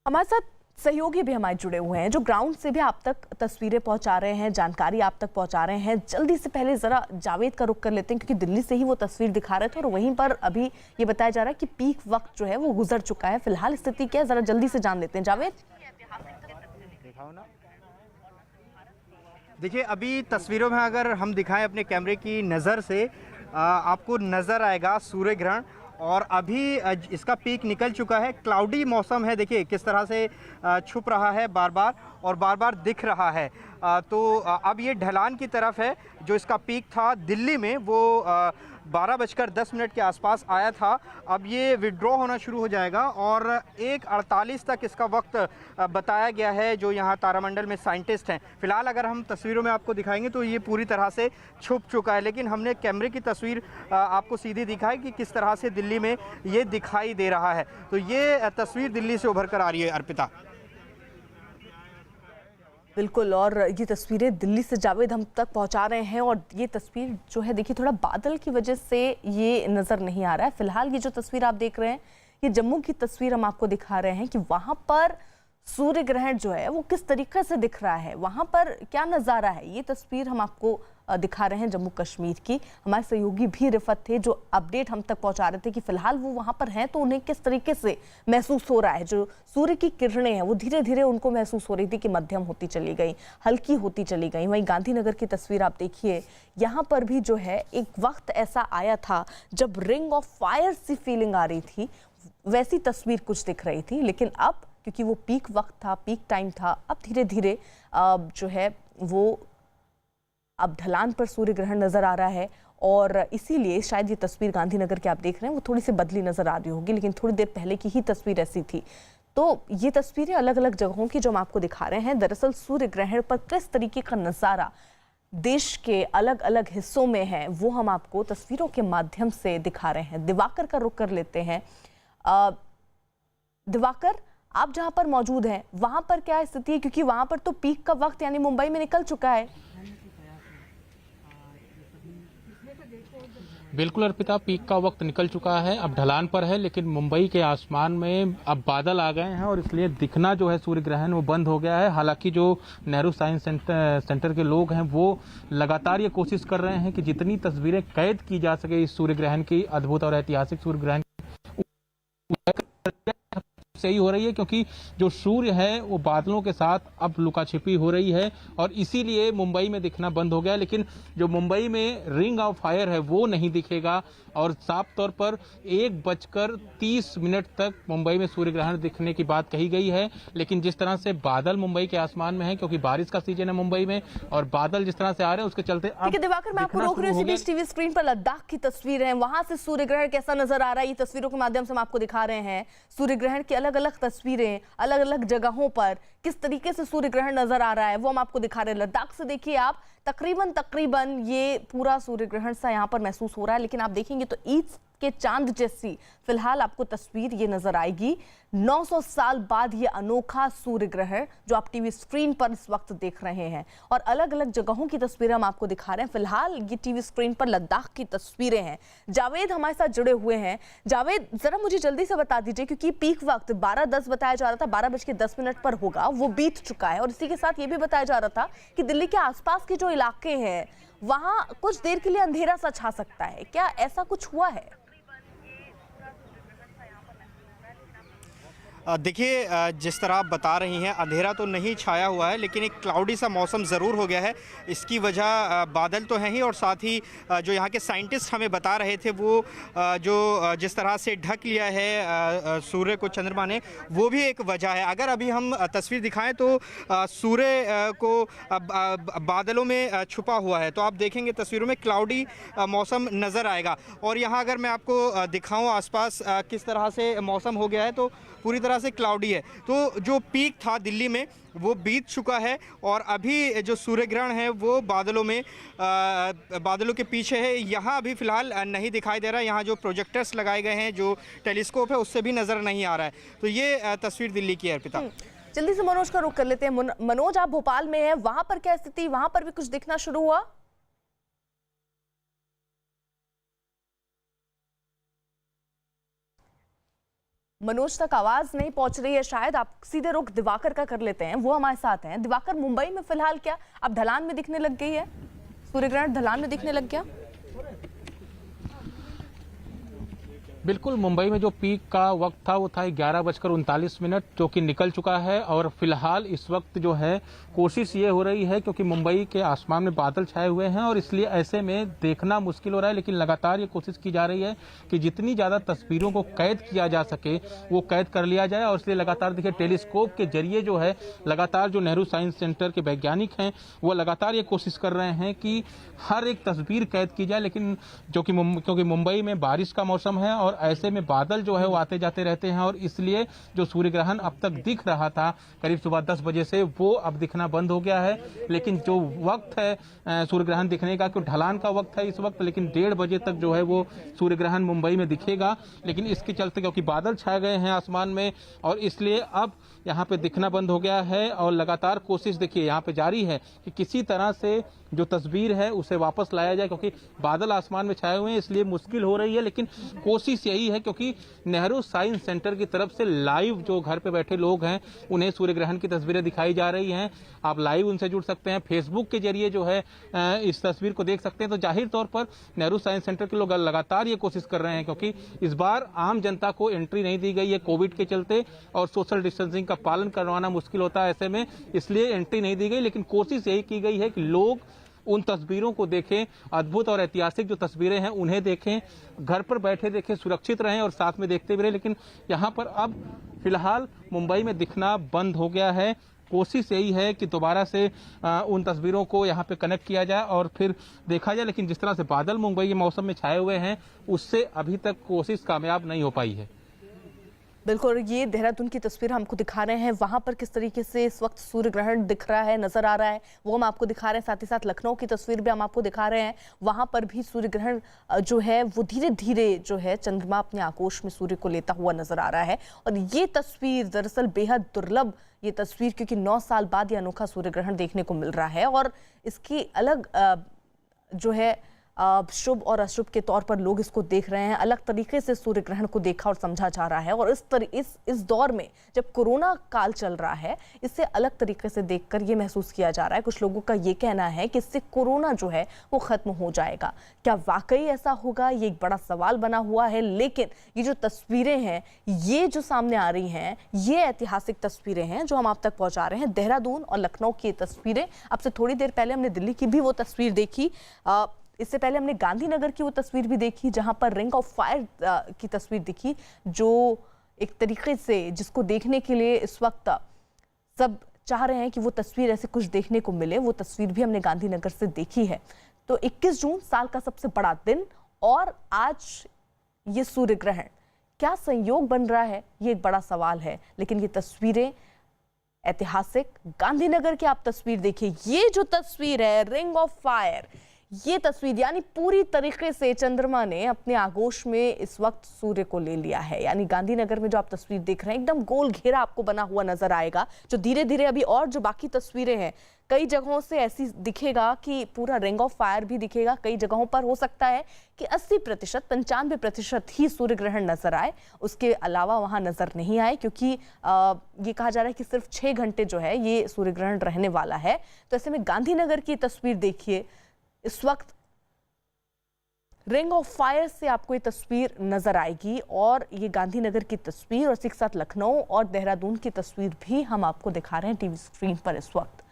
हमारे साथ सहयोगी भी हमारे जुड़े हुए हैं जो ग्राउंड से भी आप तक तस्वीरें पहुंचा रहे हैं, जानकारी आप तक पहुंचा रहे हैं। जल्दी से पहले जरा जावेद का रुख कर लेते हैं, क्योंकि दिल्ली से ही वो तस्वीर दिखा रहे थे और वहीं पर अभी ये बताया जा रहा है कि पीक वक्त जो है वो गुजर चुका है। फिलहाल स्थिति क्या है, जरा जल्दी से जान लेते हैं। जावेद, देखिए अभी तस्वीरों में अगर हम दिखाएं अपने कैमरे की नज़र से, आपको नज़र आएगा सूर्य ग्रहण, और अभी इसका पीक निकल चुका है। क्लाउडी मौसम है, देखिए किस तरह से छुप रहा है बार बार दिख रहा है। तो अब ये ढलान की तरफ है। जो इसका पीक था दिल्ली में वो 12:10 के आसपास आया था। अब ये विड्रॉ होना शुरू हो जाएगा और 1:48 तक इसका वक्त बताया गया है जो यहाँ तारामंडल में साइंटिस्ट हैं। फिलहाल अगर हम तस्वीरों में आपको दिखाएंगे तो ये पूरी तरह से छुप चुका है, लेकिन हमने कैमरे की तस्वीर आपको सीधी दिखाई कि किस तरह से दिल्ली में ये दिखाई दे रहा है। तो ये तस्वीर दिल्ली से उभर कर आ रही है। अर्पिता, बिल्कुल, और ये तस्वीरें दिल्ली से जावेद हम तक पहुंचा रहे हैं और ये तस्वीर जो है देखिए थोड़ा बादल की वजह से ये नज़र नहीं आ रहा है। फिलहाल ये जो तस्वीर आप देख रहे हैं ये जम्मू की तस्वीर हम आपको दिखा रहे हैं कि वहाँ पर सूर्य ग्रहण जो है वो किस तरीके से दिख रहा है, वहाँ पर क्या नज़ारा है। ये तस्वीर हम आपको दिखा रहे हैं जम्मू कश्मीर की। हमारे सहयोगी भी रिफत थे जो अपडेट हम तक पहुंचा रहे थे कि फिलहाल वो वहाँ पर हैं तो उन्हें किस तरीके से महसूस हो रहा है। जो सूर्य की किरणें हैं वो धीरे धीरे उनको महसूस हो रही थी कि मध्यम होती चली गई, हल्की होती चली गई। वहीं गांधीनगर की तस्वीर आप देखिए, यहाँ पर भी जो है एक वक्त ऐसा आया था जब रिंग ऑफ फायर सी फीलिंग आ रही थी, वैसी तस्वीर कुछ दिख रही थी। लेकिन अब क्योंकि वो पीक वक्त था, पीक टाइम था, अब धीरे धीरे जो है वो अब ढलान पर सूर्य ग्रहण नजर आ रहा है और इसीलिए शायद ये तस्वीर गांधीनगर की आप देख रहे हैं वो थोड़ी सी बदली नजर आ रही होगी, लेकिन थोड़ी देर पहले की ही तस्वीर ऐसी थी। तो ये तस्वीरें अलग अलग जगहों की जो हम आपको दिखा रहे हैं, दरअसल सूर्य ग्रहण पर किस तरीके का नज़ारा देश के अलग अलग हिस्सों में है वो हम आपको तस्वीरों के माध्यम से दिखा रहे हैं। दिवाकर का रुख कर लेते हैं। दिवाकर, आप जहां पर मौजूद हैं वहां पर क्या स्थिति है, क्योंकि वहां पर तो पीक का वक्त यानी मुंबई में निकल चुका है। बिल्कुल अर्पिता, पीक का वक्त निकल चुका है, अब ढलान पर है, लेकिन मुंबई के आसमान में अब बादल आ गए हैं और इसलिए दिखना जो है सूर्य ग्रहण वो बंद हो गया है। हालांकि जो नेहरू साइंस सेंटर के लोग हैं वो लगातार ये कोशिश कर रहे हैं कि जितनी तस्वीरें कैद की जा सके इस सूर्य ग्रहण की, अद्भुत और ऐतिहासिक सूर्य ग्रहण सही हो रही है, क्योंकि जो सूर्य है वो बादलों के साथ अब लुका छिपी हो रही है और इसीलिए मुंबई में दिखना बंद हो गया। लेकिन जो मुंबई में रिंग ऑफ फायर है वो नहीं दिखेगा और साफ तौर पर 1:30 तक मुंबई में सूर्य ग्रहण दिखने की बात कही गई है। लेकिन जिस तरह से बादल मुंबई के आसमान में है, क्योंकि बारिश का सीजन है मुंबई में, और बादल जिस तरह से आ रहे हैं उसके चलते ठीक है दिवाकर, मैं आपको रोक रही हूँ। टीवी स्क्रीन पर लद्दाख की तस्वीर है, वहां से सूर्य ग्रहण कैसा नजर आ रहा है ये तस्वीरों के माध्यम से हम आपको दिखा रहे हैं। सूर्य ग्रहण की अलग अलग तस्वीरें अलग अलग जगहों पर किस तरीके से सूर्य ग्रहण नजर आ रहा है वो हम आपको दिखा रहे हैं। लद्दाख से देखिए आप, तकरीबन ये पूरा सूर्य ग्रहण सा यहाँ पर महसूस हो रहा है, लेकिन आप देखेंगे तो ईद के चांद जैसी फिलहाल आपको तस्वीर ये नजर आएगी। 900 साल बाद ये अनोखा सूर्य ग्रहण जो आप टीवी स्क्रीन पर इस वक्त देख रहे हैं और अलग अलग जगहों की तस्वीरें हम आपको दिखा रहे हैं। फिलहाल ये टीवी स्क्रीन पर लद्दाख की तस्वीरें हैं। जावेद हमारे साथ जुड़े हुए हैं। जावेद, जरा मुझे जल्दी से बता दीजिए, क्योंकि पीक वक्त 12:10 बताया जा रहा था, 12:10 पर होगा, वो बीत चुका है और इसी के साथ ये भी बताया जा रहा था कि दिल्ली के आसपास के जो इलाके हैं वहां कुछ देर के लिए अंधेरा सा छा सकता है। क्या ऐसा कुछ हुआ है? देखिए, जिस तरह आप बता रही हैं अंधेरा तो नहीं छाया हुआ है, लेकिन एक क्लाउडी सा मौसम ज़रूर हो गया है। इसकी वजह बादल तो हैं ही और साथ ही जो यहाँ के साइंटिस्ट हमें बता रहे थे वो जो जिस तरह से ढक लिया है सूर्य को चंद्रमा ने, वो भी एक वजह है। अगर अभी हम तस्वीर दिखाएं तो सूर्य को बादलों में छुपा हुआ है, तो आप देखेंगे तस्वीरों में क्लाउडी मौसम नज़र आएगा। और यहाँ अगर मैं आपको दिखाऊँ आसपास किस तरह से मौसम हो गया है, तो पूरी तरह से क्लाउडी है। तो जो पीक था दिल्ली में वो बीत चुका है और अभी जो सूर्य ग्रहण है वो बादलों में बादलों के पीछे है। यहाँ अभी फिलहाल नहीं दिखाई दे रहा है। यहाँ जो प्रोजेक्टर्स लगाए गए हैं, जो टेलीस्कोप है, उससे भी नज़र नहीं आ रहा है। तो ये तस्वीर दिल्ली की है। अर्पिता, जल्दी से मनोज का रुख कर लेते हैं। मनोज, आप भोपाल में हैं, वहां पर क्या स्थिति, वहां पर भी कुछ दिखना शुरू हुआ? मनोज तक आवाज नहीं पहुंच रही है शायद। आप सीधे रुख दिवाकर का कर लेते हैं, वो हमारे साथ हैं। दिवाकर, मुंबई में फिलहाल क्या अब ढलान में दिखने लग गई है, सूर्य ग्रहण ढलान में दिखने लग गया? बिल्कुल, मुंबई में जो पीक का वक्त था वो था 11:39 जो कि निकल चुका है और फिलहाल इस वक्त जो है कोशिश ये हो रही है, क्योंकि मुंबई के आसमान में बादल छाए हुए हैं और इसलिए ऐसे में देखना मुश्किल हो रहा है। लेकिन लगातार ये कोशिश की जा रही है कि जितनी ज़्यादा तस्वीरों को कैद किया जा सके वो कैद कर लिया जाए और इसलिए लगातार देखिए टेलीस्कोप के जरिए जो है लगातार जो नेहरू साइंस सेंटर के वैज्ञानिक हैं वो लगातार ये कोशिश कर रहे हैं कि हर एक तस्वीर कैद की जाए। लेकिन क्योंकि मुंबई में बारिश का मौसम है और और ऐसे में बादल जो है वो आते जाते रहते हैं और इसलिए जो सूर्य ग्रहण अब तक दिख रहा था करीब सुबह 10 बजे से, वो अब दिखना बंद हो गया है। लेकिन जो वक्त है सूर्य ग्रहण दिखने का, क्योंकि ढलान का वक्त है इस वक्त, लेकिन 1:30 बजे तक जो है वो सूर्य ग्रहण मुंबई में दिखेगा। लेकिन इसके चलते क्योंकि बादल छा गए हैं आसमान में और इसलिए अब यहाँ पे दिखना बंद हो गया है और लगातार कोशिश देखिए यहाँ पे जारी है कि किसी तरह से जो तस्वीर है उसे वापस लाया जाए, क्योंकि बादल आसमान में छाए हुए हैं इसलिए मुश्किल हो रही है। लेकिन कोशिश यही है क्योंकि नेहरू साइंस सेंटर की तरफ से लाइव जो घर पे बैठे लोग हैं उन्हें सूर्य ग्रहण की तस्वीरें दिखाई जा रही हैं। आप लाइव उनसे जुड़ सकते हैं, फेसबुक के जरिए जो है इस तस्वीर को देख सकते हैं। तो जाहिर तौर पर नेहरू साइंस सेंटर के लोग लगातार ये कोशिश कर रहे हैं, क्योंकि इस बार आम जनता को एंट्री नहीं दी गई है कोविड के चलते और सोशल डिस्टेंसिंग का पालन करवाना मुश्किल होता है ऐसे में, इसलिए एंट्री नहीं दी गई। लेकिन कोशिश यही की गई है कि लोग उन तस्वीरों को देखें, अद्भुत और ऐतिहासिक जो तस्वीरें हैं उन्हें देखें, घर पर बैठे देखें, सुरक्षित रहें और साथ में देखते भी रहें। लेकिन यहाँ पर अब फिलहाल मुंबई में दिखना बंद हो गया है। कोशिश यही है कि दोबारा से उन तस्वीरों को यहाँ पे कनेक्ट किया जाए और फिर देखा जाए। लेकिन जिस तरह से बादल मुंबई के मौसम में छाए हुए हैं उससे अभी तक कोशिश कामयाब नहीं हो पाई है। बिल्कुल, ये देहरादून की तस्वीर हमको दिखा रहे हैं, वहां पर किस तरीके से इस वक्त सूर्य ग्रहण दिख रहा है, नजर आ रहा है, वो हम आपको दिखा रहे हैं। साथ ही साथ लखनऊ की तस्वीर भी हम आपको दिखा रहे हैं, वहां पर भी सूर्य ग्रहण जो है वो धीरे धीरे जो है चंद्रमा अपने आगोश में सूर्य को लेता हुआ नजर आ रहा है। और ये तस्वीर दरअसल बेहद दुर्लभ ये तस्वीर, क्योंकि 9 साल बाद ये अनोखा सूर्य ग्रहण देखने को मिल रहा है और इसकी अलग जो है शुभ और अशुभ के तौर पर लोग इसको देख रहे हैं। अलग तरीके से सूर्य ग्रहण को देखा और समझा जा रहा है और इस दौर में जब कोरोना काल चल रहा है इससे अलग तरीके से देखकर ये महसूस किया जा रहा है। कुछ लोगों का ये कहना है कि इससे कोरोना जो है वो खत्म हो जाएगा। क्या वाकई ऐसा होगा, ये एक बड़ा सवाल बना हुआ है। लेकिन ये जो तस्वीरें हैं ये जो सामने आ रही हैं ये ऐतिहासिक तस्वीरें हैं जो हम आप तक पहुंचा रहे हैं। देहरादून और लखनऊ की तस्वीरें, आपसे थोड़ी देर पहले हमने दिल्ली की भी वो तस्वीर देखी, इससे पहले हमने गांधीनगर की वो तस्वीर भी देखी जहां पर रिंग ऑफ फायर की तस्वीर दिखी, जो एक तरीके से जिसको देखने के लिए इस वक्त सब चाह रहे हैं कि वो तस्वीर ऐसे कुछ देखने को मिले। वो तस्वीर भी हमने गांधीनगर से देखी है। तो 21 जून साल का सबसे बड़ा दिन और आज ये सूर्य ग्रहण, क्या संयोग बन रहा है ये एक बड़ा सवाल है। लेकिन ये तस्वीरें ऐतिहासिक, गांधीनगर की आप तस्वीर देखिए, ये जो तस्वीर है रिंग ऑफ फायर, ये तस्वीर यानी पूरी तरीके से चंद्रमा ने अपने आगोश में इस वक्त सूर्य को ले लिया है। यानी गांधीनगर में जो आप तस्वीर देख रहे हैं एकदम गोल घेरा आपको बना हुआ नजर आएगा, जो धीरे धीरे अभी और जो बाकी तस्वीरें हैं कई जगहों से ऐसी दिखेगा कि पूरा रिंग ऑफ फायर भी दिखेगा। कई जगहों पर हो सकता है कि 80%, 95% ही सूर्य ग्रहण नजर आए, उसके अलावा वहां नजर नहीं आए, क्योंकि ये कहा जा रहा है कि सिर्फ 6 घंटे जो है ये सूर्य ग्रहण रहने वाला है। तो ऐसे में गांधीनगर की तस्वीर देखिए, इस वक्त रिंग ऑफ फायर से आपको ये तस्वीर नजर आएगी और ये गांधीनगर की तस्वीर और इसके साथ लखनऊ और देहरादून की तस्वीर भी हम आपको दिखा रहे हैं टीवी स्क्रीन पर इस वक्त।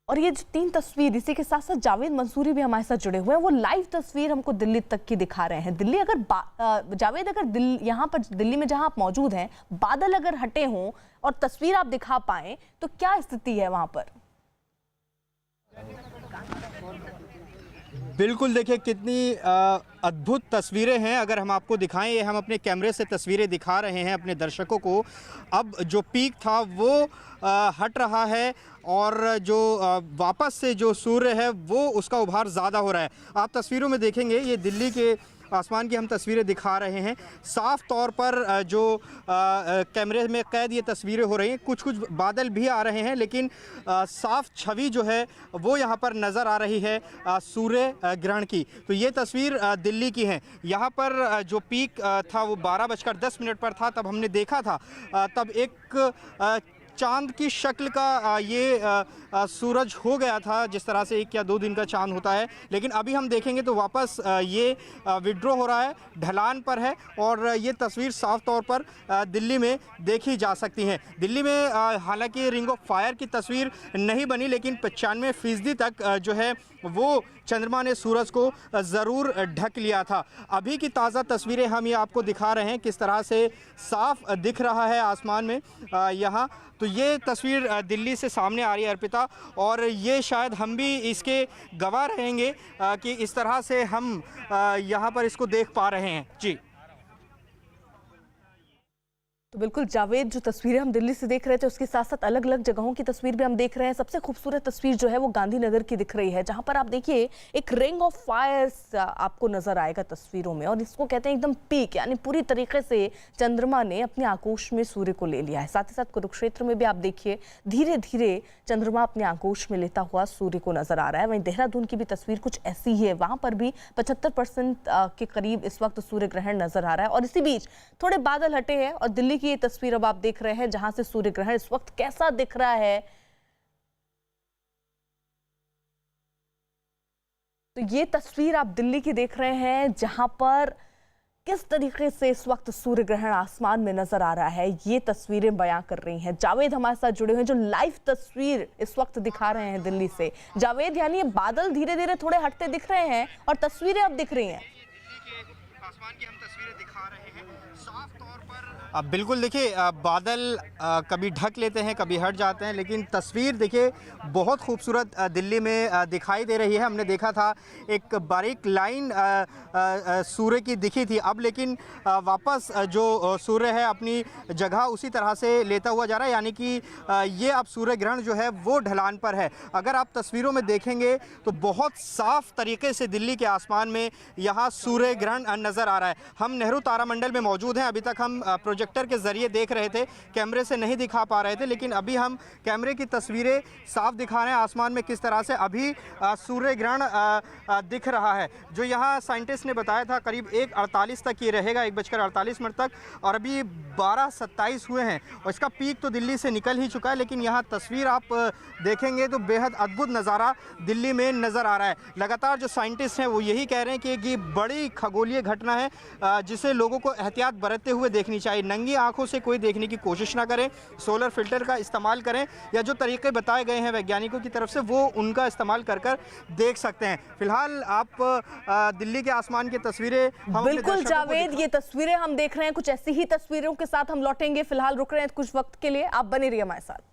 और ये जो 3 तस्वीर, इसी के साथ साथ जावेद मंसूरी भी हमारे साथ जुड़े हुए हैं, वो लाइव तस्वीर हमको दिल्ली तक की दिखा रहे हैं। दिल्ली अगर जावेद, अगर यहाँ पर दिल्ली में जहां आप मौजूद हैं, बादल अगर हटे हों और तस्वीर आप दिखा पाएं तो क्या स्थिति है वहां पर? बिल्कुल, देखिए कितनी अद्भुत तस्वीरें हैं। अगर हम आपको दिखाएं, ये हम अपने कैमरे से तस्वीरें दिखा रहे हैं अपने दर्शकों को। अब जो पीक था वो हट रहा है और जो वापस से जो सूर्य है वो उसका उभार ज़्यादा हो रहा है। आप तस्वीरों में देखेंगे, ये दिल्ली के आसमान की हम तस्वीरें दिखा रहे हैं। साफ तौर पर जो कैमरे में कैद ये तस्वीरें हो रही हैं, कुछ कुछ बादल भी आ रहे हैं, लेकिन साफ छवि जो है वो यहाँ पर नज़र आ रही है सूर्य ग्रहण की। तो ये तस्वीर दिल्ली की है। यहाँ पर जो पीक था वो 12:10 पर था, तब हमने देखा था, तब एक चांद की शक्ल का ये सूरज हो गया था, जिस तरह से 1 या 2 दिन का चांद होता है। लेकिन अभी हम देखेंगे तो वापस ये विड्रॉ हो रहा है, ढलान पर है और ये तस्वीर साफ तौर पर दिल्ली में देखी जा सकती है। दिल्ली में हालांकि रिंग ऑफ फायर की तस्वीर नहीं बनी, लेकिन 95% तक जो है वो चंद्रमा ने सूरज को ज़रूर ढक लिया था। अभी की ताज़ा तस्वीरें हम ये आपको दिखा रहे हैं, किस तरह से साफ दिख रहा है आसमान में यहाँ। तो ये तस्वीर दिल्ली से सामने आ रही है अर्पिता, और ये शायद हम भी इसके गवाह रहेंगे कि इस तरह से हम यहाँ पर इसको देख पा रहे हैं। जी तो बिल्कुल जावेद, जो तस्वीरें हम दिल्ली से देख रहे थे उसके साथ साथ अलग अलग जगहों की तस्वीर भी हम देख रहे हैं। सबसे खूबसूरत तस्वीर जो है वो गांधीनगर की दिख रही है, जहां पर आप देखिए एक रिंग ऑफ फायर्स आपको नजर आएगा तस्वीरों में, और इसको कहते हैं एकदम पीक, यानी पूरी तरीके से चंद्रमा ने अपने आगोश में सूर्य को ले लिया है। साथ ही साथ कुरुक्षेत्र में भी आप देखिए धीरे धीरे चंद्रमा अपने आगोश में लेता हुआ सूर्य को नजर आ रहा है। वहीं देहरादून की भी तस्वीर कुछ ऐसी ही है, वहां पर भी 75% के करीब इस वक्त सूर्य ग्रहण नजर आ रहा है। और इसी बीच थोड़े बादल हटे हैं और दिल्ली की ये तस्वीर अब आप देख रहे हैं, जहां से सूर्य ग्रहण इस वक्त कैसा दिख रहा है। तो ये तस्वीर आप दिल्ली की देख रहे हैं, जहां पर किस तरीके से इस वक्त सूर्य ग्रहण आसमान में नजर आ रहा है, ये तस्वीरें बयां कर रही हैं। जावेद हमारे साथ जुड़े हुए हैं, जो लाइव तस्वीर इस वक्त दिखा रहे हैं दिल्ली से। जावेद, यानी ये बादल धीरे धीरे थोड़े हटते दिख रहे हैं और तस्वीरें अब दिख रही हैं। आसमान की हम तस्वीरें दिखा रहे हैं साफ तौर पर। अब बिल्कुल देखिए, बादल कभी ढक लेते हैं, कभी हट जाते हैं, लेकिन तस्वीर देखिए बहुत खूबसूरत दिल्ली में दिखाई दे रही है। हमने देखा था एक बारीक लाइन सूर्य की दिखी थी, अब लेकिन वापस जो सूर्य है अपनी जगह उसी तरह से लेता हुआ जा रहा है, यानी कि ये अब सूर्य ग्रहण जो है वो ढलान पर है। अगर आप तस्वीरों में देखेंगे तो बहुत साफ तरीके से दिल्ली के आसमान में यहाँ सूर्य ग्रहण नज़र आ रहा है। हम नेहरू तारामंडल में मौजूद हैं। अभी तक हम प्रोजेक्टर के ज़रिए देख रहे थे, कैमरे से नहीं दिखा पा रहे थे, लेकिन अभी हम कैमरे की तस्वीरें साफ दिखा रहे हैं आसमान में किस तरह से अभी सूर्य ग्रहण दिख रहा है। जो यहाँ साइंटिस्ट ने बताया था करीब 1:48 तक ये रहेगा, 1:48 तक, और अभी 12:27 हुए हैं और इसका पीक तो दिल्ली से निकल ही चुका है। लेकिन यहाँ तस्वीर आप देखेंगे तो बेहद अद्भुत नज़ारा दिल्ली में नज़र आ रहा है। लगातार जो साइंटिस्ट हैं वो यही कह रहे हैं कि ये बड़ी खगोलीय घटना है जिसे लोगों को एहतियात बरतते हुए देखनी चाहिए। नंगी आंखों से कोई देखने की कोशिश ना करें, सोलर फिल्टर का इस्तेमाल करें, या जो तरीके बताए गए हैं वैज्ञानिकों की तरफ से वो उनका इस्तेमाल कर देख सकते हैं। फिलहाल आप दिल्ली के आसमान की तस्वीरें बिल्कुल जावेद, ये तस्वीरें हम देख रहे हैं, कुछ ऐसी ही तस्वीरों के साथ हम लौटेंगे। फिलहाल रुक रहे हैं कुछ वक्त के लिए, आप बने रहिए हमारे साथ।